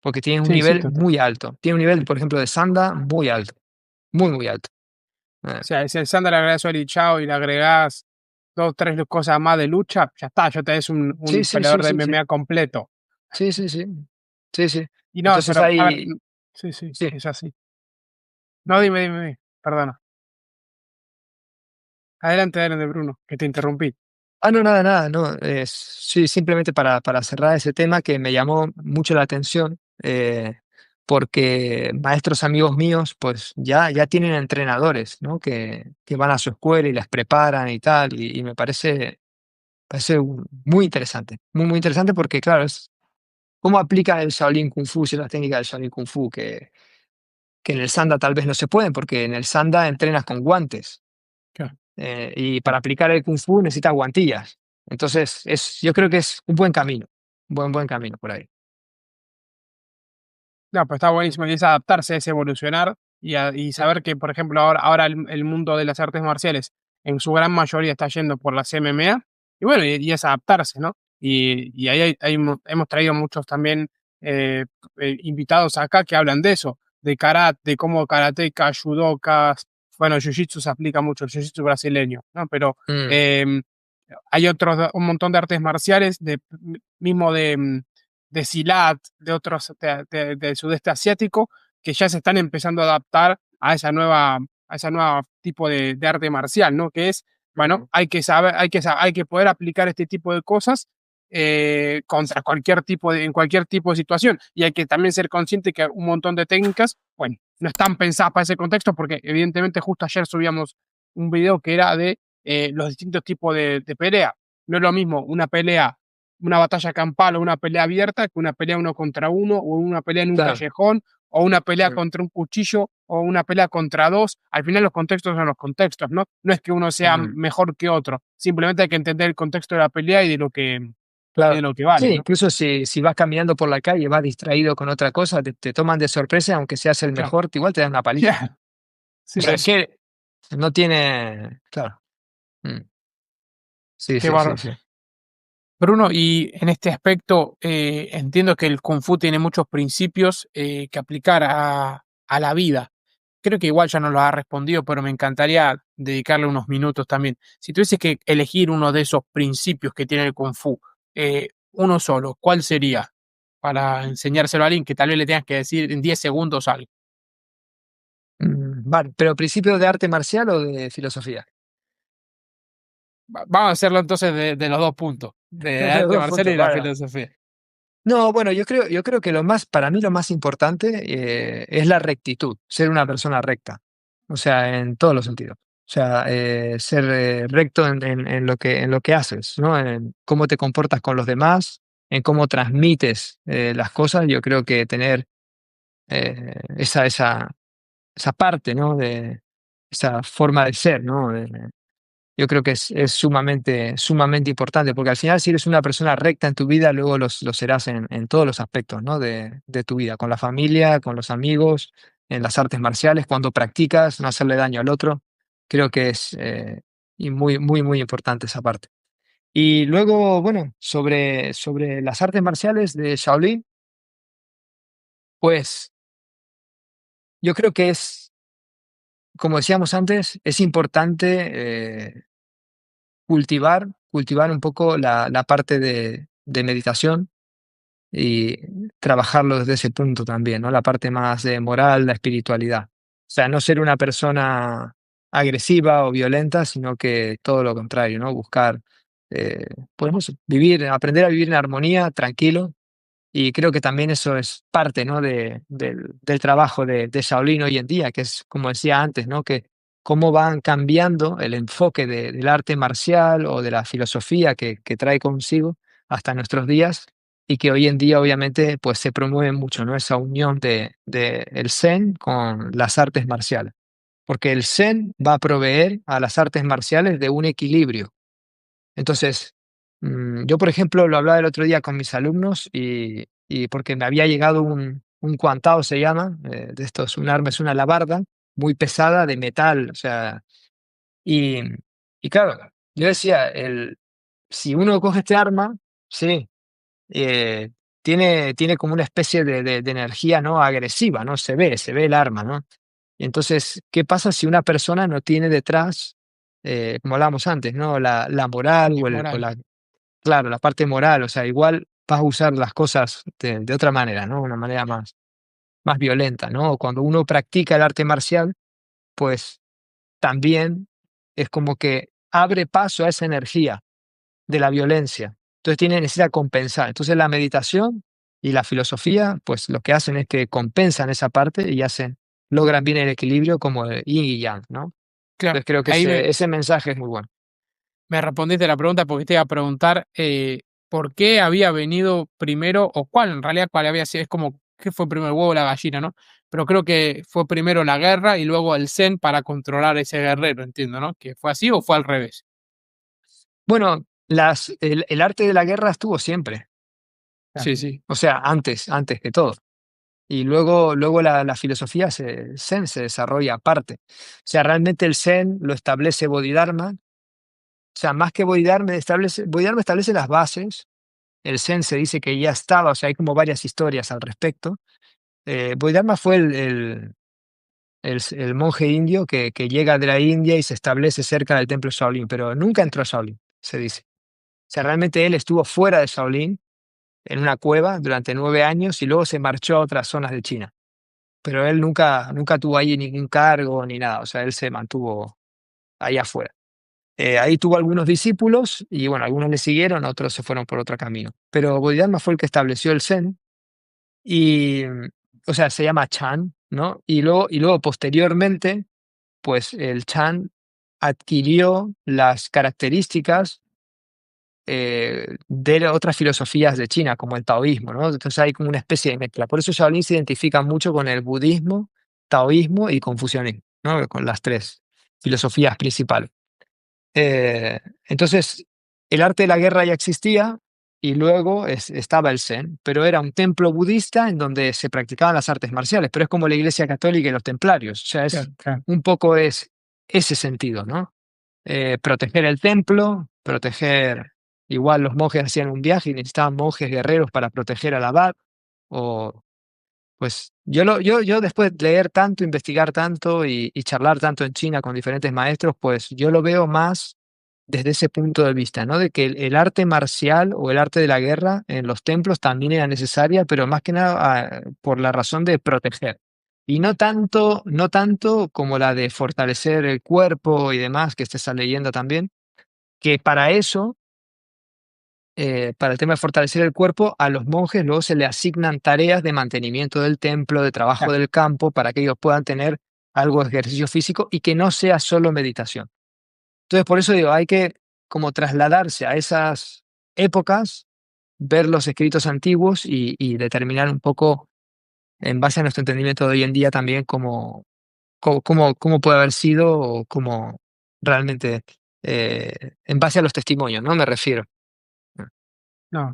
porque tiene un Sí, sí, nivel total. muy alto. Tiene un nivel, por ejemplo, de Sanda muy alto, muy, muy alto. Eh, O sea, si al Sanda le agregás Oli Chao y le agregás dos, tres cosas más de lucha, ya está, ya tenés sí, un sí, sí, peleador de sí, sí. MMA completo. Sí, sí, sí. Sí, sí. Y no, Entonces pero a ver, ahí, sí, sí, sí. es así. No, dime, perdona. Adelante, Bruno, que te interrumpí. Ah, no, nada, nada, no. Sí, simplemente para cerrar ese tema que me llamó mucho la atención, porque maestros amigos míos, pues ya tienen entrenadores, ¿no? Que van a su escuela y las preparan y tal, y me parece muy interesante, muy interesante porque, claro, es cómo aplica el Shaolin Kung Fu, si las técnicas del Shaolin Kung Fu, que en el Sanda tal vez no se pueden, porque en el Sanda entrenas con guantes. Claro. Y para aplicar el Kung Fu necesitas guantillas. Entonces, yo creo que es un buen camino, buen camino por ahí. No, pues está buenísimo, y es adaptarse, es evolucionar y Mm, saber que, por ejemplo, ahora el mundo de las artes marciales en su gran mayoría está yendo por las MMA, y bueno, y es adaptarse, ¿no? Y ahí hemos traído muchos también eh, invitados acá que hablan de eso, de karate, de cómo karatecas, judokas, bueno, jiu-jitsu se aplica mucho, el jiu-jitsu brasileño, ¿no? Pero mm, em, hay un montón de artes marciales, mismo de Silat, de otros del sudeste asiático, que ya se están empezando a adaptar a esa nueva tipo de arte marcial, ¿no? Que es, mm. bueno, hay que poder aplicar este tipo de cosas contra en cualquier tipo de situación. Y hay que también ser consciente que un montón de técnicas, bueno, no están pensadas para ese contexto, porque evidentemente justo ayer subíamos un video que era de los distintos tipos de pelea. No es lo mismo una batalla campal o una pelea abierta que una pelea uno contra uno o una pelea en un Claro. callejón o una pelea Mm, contra un cuchillo o una pelea contra dos. Al final los contextos son los contextos, ¿no? No es que uno sea mm, mejor que otro, simplemente hay que entender el contexto de la pelea y de claro. lo que Sí, vale, ¿no? incluso si vas caminando por la calle, vas distraído con otra cosa, te toman de sorpresa, aunque seas el Claro, mejor, igual te dan una paliza. claro, O sí, sea, sí, es que no tiene. Claro. Mm, sí, qué sí, sí, bárbaro. sí. Bruno, y en este aspecto entiendo que el Kung Fu tiene muchos principios que aplicar a la vida. Creo que igual ya no lo ha respondido, pero me encantaría dedicarle unos minutos también. Si tuvieses que elegir uno de esos principios que tiene el Kung Fu, uno solo, ¿cuál sería? Para enseñárselo a alguien que tal vez le tengas que decir en 10 segundos algo. Vale, pero ¿principio de arte marcial o de filosofía? Vamos a hacerlo entonces de los dos puntos, de Los arte dos marcial y puntos, de la vale. filosofía. No, bueno, yo creo que para mí lo más importante es la rectitud, ser una persona recta, o sea, en todos los sentidos. O sea, ser recto en lo que haces, ¿no? En cómo te comportas con los demás, en cómo transmites las cosas. Yo creo que tener esa parte, ¿no? De esa forma de ser, ¿no? Yo creo que es sumamente importante, porque al final si eres una persona recta en tu vida, luego lo serás en todos los aspectos, ¿no? de tu vida, con la familia, con los amigos, en las artes marciales, cuando practicas, no hacerle daño al otro. Creo que es y muy importante esa parte. Y luego, bueno, sobre las artes marciales de Shaolin, pues yo creo que como decíamos antes, es importante cultivar un poco la parte de meditación y trabajarlo desde ese punto también, ¿no? La parte más de moral, la espiritualidad. O sea, no ser una persona agresiva o violenta, sino que todo lo contrario, ¿no? Buscar, podemos aprender a vivir en armonía, tranquilo, y creo que también eso es parte, ¿no? Del trabajo de Shaolin hoy en día, que es, como decía antes, ¿no? Que cómo van cambiando el enfoque del arte marcial o de la filosofía que trae consigo hasta nuestros días y que hoy en día obviamente pues se promueve mucho, ¿no? Esa unión de el Zen con las artes marciales, porque el Zen va a proveer a las artes marciales de un equilibrio. Entonces, yo, por ejemplo, lo hablaba el otro día con mis alumnos y porque me había llegado un Kuantao, se llama, de estos, un arma, es una alabarda muy pesada de metal, o sea, y, y claro, yo decía, si uno coge este arma, sí, eh, tiene como una especie de energía, ¿no? Agresiva, ¿no? Se ve el arma, ¿no? Y entonces, ¿qué pasa si una persona no tiene detrás, como hablábamos antes, ¿no? La moral Sí, o moral. la, claro, la parte moral, o sea, igual vas a usar las cosas de otra manera, ¿no? Una manera más violenta, ¿no? Cuando uno practica el arte marcial, pues también es como que abre paso a esa energía de la violencia. Entonces necesita compensar. Entonces la meditación y la filosofía, pues lo que hacen es que compensan esa parte y logran bien el equilibrio como el yin y yang, ¿no? Claro, Entonces creo que ahí ese mensaje es muy bueno. me respondiste la pregunta porque te iba a preguntar por qué había venido primero, o cuál, en realidad, cuál había sido, es como, ¿qué fue primero el huevo o la gallina, no? Pero creo que fue primero la guerra y luego el zen para controlar ese guerrero, entiendo, ¿no? ¿Que fue así o fue al revés? Bueno, el arte de la guerra estuvo siempre, Sí, sí, o sea, antes que todo. Y luego la filosofía Zen se desarrolla aparte. O sea, realmente el Zen lo establece Bodhidharma. O sea, más que Bodhidharma establece las bases. El Zen se dice que ya estaba, o sea, hay como varias historias al respecto. Bodhidharma fue el monje indio que llega de la India y se establece cerca del templo Shaolin, pero nunca entró a Shaolin, se dice. O sea, realmente él estuvo fuera de Shaolin, en una cueva, durante 9 años y luego se marchó a otras zonas de China. Pero él nunca tuvo ahí ningún cargo ni nada, o sea, él se mantuvo ahí afuera. Ahí tuvo algunos discípulos y bueno, algunos le siguieron, otros se fueron por otro camino. Pero Bodhidharma fue el que estableció el Zen y, o sea, se llama Chan, ¿no? Y luego posteriormente, pues el Chan adquirió las características de otras filosofías de China, como el taoísmo, ¿no? Entonces hay como una especie de mezcla. Por eso Shaolin se identifica mucho con el budismo, taoísmo y confucianismo, ¿no? Con las tres filosofías principales. Eh, entonces, el arte de la guerra ya existía y luego estaba el Zen, pero era un templo budista en donde se practicaban las artes marciales, pero es como la Iglesia Católica y los templarios, o sea, claro, claro. un poco es ese sentido, ¿no? Proteger el templo, proteger, igual los monjes hacían un viaje y necesitaban monjes guerreros para proteger al abad, o pues yo después de leer tanto, investigar tanto y charlar tanto en China con diferentes maestros, pues yo lo veo más desde ese punto de vista, ¿no? De que el arte marcial o el arte de la guerra en los templos también era necesaria, pero más que nada por la razón de proteger. Y no tanto como la de fortalecer el cuerpo y demás, que estés leyendo también, que para eso para el tema de fortalecer el cuerpo, a los monjes luego se le asignan tareas de mantenimiento del templo, de trabajo Claro. del campo, para que ellos puedan tener algo de ejercicio físico y que no sea solo meditación. Entonces, por eso digo, hay que como trasladarse a esas épocas, ver los escritos antiguos y determinar un poco, en base a nuestro entendimiento de hoy en día, también cómo puede haber sido o cómo realmente, en base a los testimonios, ¿no? Me refiero. No,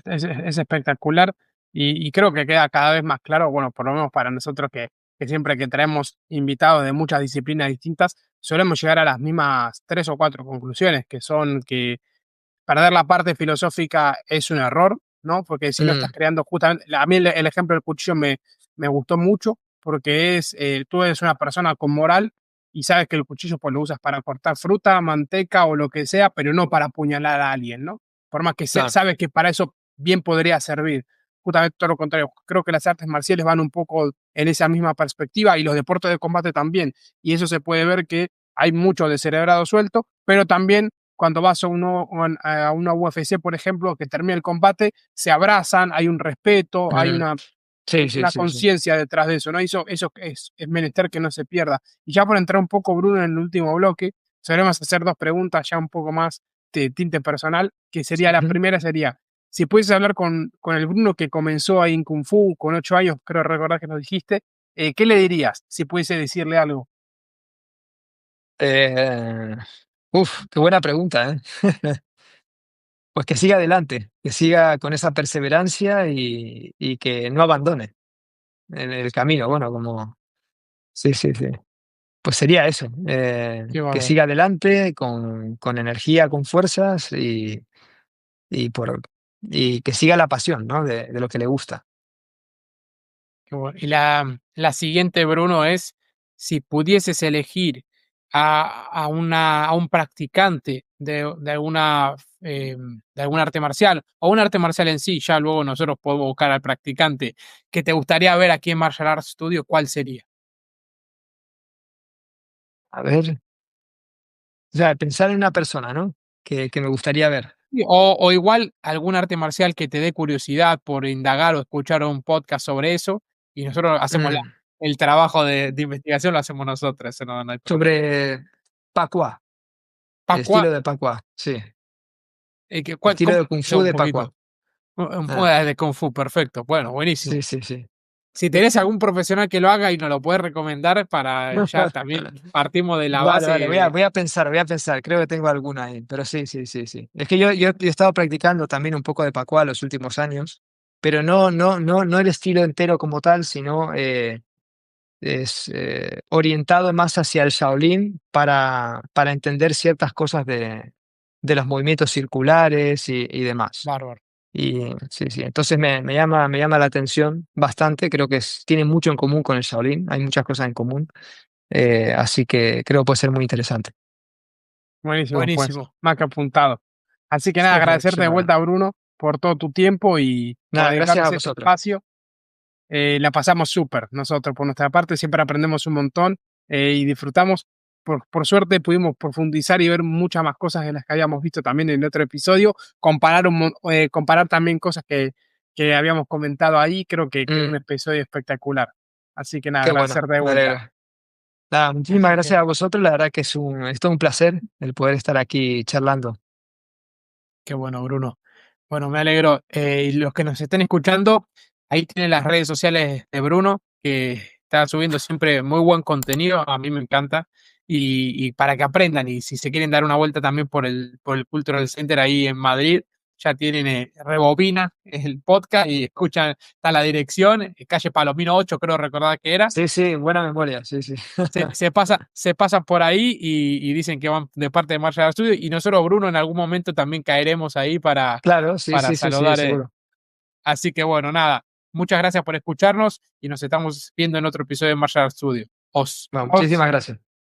es espectacular y creo que queda cada vez más claro, bueno, por lo menos para nosotros que siempre que traemos invitados de muchas disciplinas distintas, solemos llegar a las mismas 3 o 4 conclusiones, que son que perder la parte filosófica es un error, ¿no? Porque si no estás Mm, creando justamente, a mí el ejemplo del cuchillo me gustó mucho porque tú eres una persona con moral y sabes que el cuchillo pues lo usas para cortar fruta, manteca o lo que sea, pero no para apuñalar a alguien, ¿no? Por más que claro. sabes que para eso bien podría servir. Justamente todo lo contrario, creo que las artes marciales van un poco en esa misma perspectiva y los deportes de combate también. Y eso se puede ver que hay mucho descerebrado suelto, pero también cuando vas a una UFC, por ejemplo, que termina el combate, se abrazan, hay un respeto, hay Mm, sí, sí, una sí, sí. conciencia detrás de eso, ¿no? Eso es menester que no se pierda. Y ya por entrar un poco, Bruno, en el último bloque, solemos hacer dos preguntas ya un poco más de tinte personal, que sería, la Ujú. primera sería, si pudieses hablar con el Bruno que comenzó ahí en Kung Fu con 8 años, creo recordar que nos dijiste, ¿qué le dirías si pudiese decirle algo? Eh, qué buena pregunta, ¿eh? Pues que siga adelante, que siga con esa perseverancia y que no abandone en el camino. Bueno, sí, sí, sí. Pues sería eso, Qué que bárbaro. siga adelante con energía, con fuerzas y, por, y que siga la pasión, ¿no? De lo que le gusta. Qué bueno. Y la siguiente, Bruno, es si pudieses elegir a un practicante de alguna de algún arte marcial o un arte marcial en sí, ya luego nosotros podemos buscar al practicante que te gustaría ver aquí en Martial Arts Studio, ¿cuál sería? A ver, o sea, pensar en una persona, ¿no? Que me gustaría ver. Sí, o igual algún arte marcial que te dé curiosidad por indagar o escuchar un podcast sobre eso, y nosotros hacemos Mm, el trabajo de investigación, lo hacemos nosotros, eso no hay problema. sobre Pakua, el Pascua, estilo de Pakua, sí. Estilo ¿cómo de Kung es eso Fu un de Pakua. poquito? Ah, De Kung Fu, perfecto. Bueno, buenísimo. sí, sí, sí. Si tenés algún profesional que lo haga y nos lo puedes recomendar para ya también partimos de la Vale, base vale, de voy a pensar, voy a pensar. Creo que tengo alguna ahí, pero sí, sí, sí, sí. Es que yo he estado practicando también un poco de Pakua los últimos años, pero no el estilo entero como tal, sino es orientado más hacia el Shaolin para entender ciertas cosas de los movimientos circulares y demás. bárbaro. Y sí, sí. Entonces me llama la atención bastante. Creo que tiene mucho en común con el Shaolin. Hay muchas cosas en común. Así que creo que puede ser muy interesante. Buenísimo, pues, Buenísimo. más que apuntado. Así que nada, agradecerte de Fenómeno. vuelta, Bruno, por todo tu tiempo y por Nada, gracias a dedicarnos este vosotros. espacio. La pasamos súper nosotros por nuestra parte, siempre aprendemos un montón y disfrutamos. Por suerte pudimos profundizar y ver muchas más cosas de las que habíamos visto también en el otro episodio, comparar también cosas que habíamos comentado ahí, creo que quedó un Mm, episodio espectacular. Así que nada, qué bueno, agradecerte de me vuelta. alegra. Nada, muchísimas Así que gracias a vosotros. La verdad que es todo un placer el poder estar aquí charlando. qué bueno, Bruno. Bueno, me alegro. Y los que nos estén escuchando, ahí tienen las redes sociales de Bruno, que está subiendo siempre muy buen contenido, a mí me encanta, y para que aprendan, y si se quieren dar una vuelta también por el Cultural Center ahí en Madrid, ya tienen Rebobina, es el podcast, y escuchan, está la dirección, calle Palomino 8, creo recordar que era. Sí, sí, buena memoria, sí, sí. Se pasan por ahí y dicen que van de parte de Marshall Studio, y nosotros, Bruno, en algún momento también caeremos ahí Claro, sí, para sí, sí, sí, saludar. seguro. Así que bueno, nada, muchas gracias por escucharnos y nos estamos viendo en otro episodio de Marshall Studio. Bueno, Os. muchísimas gracias.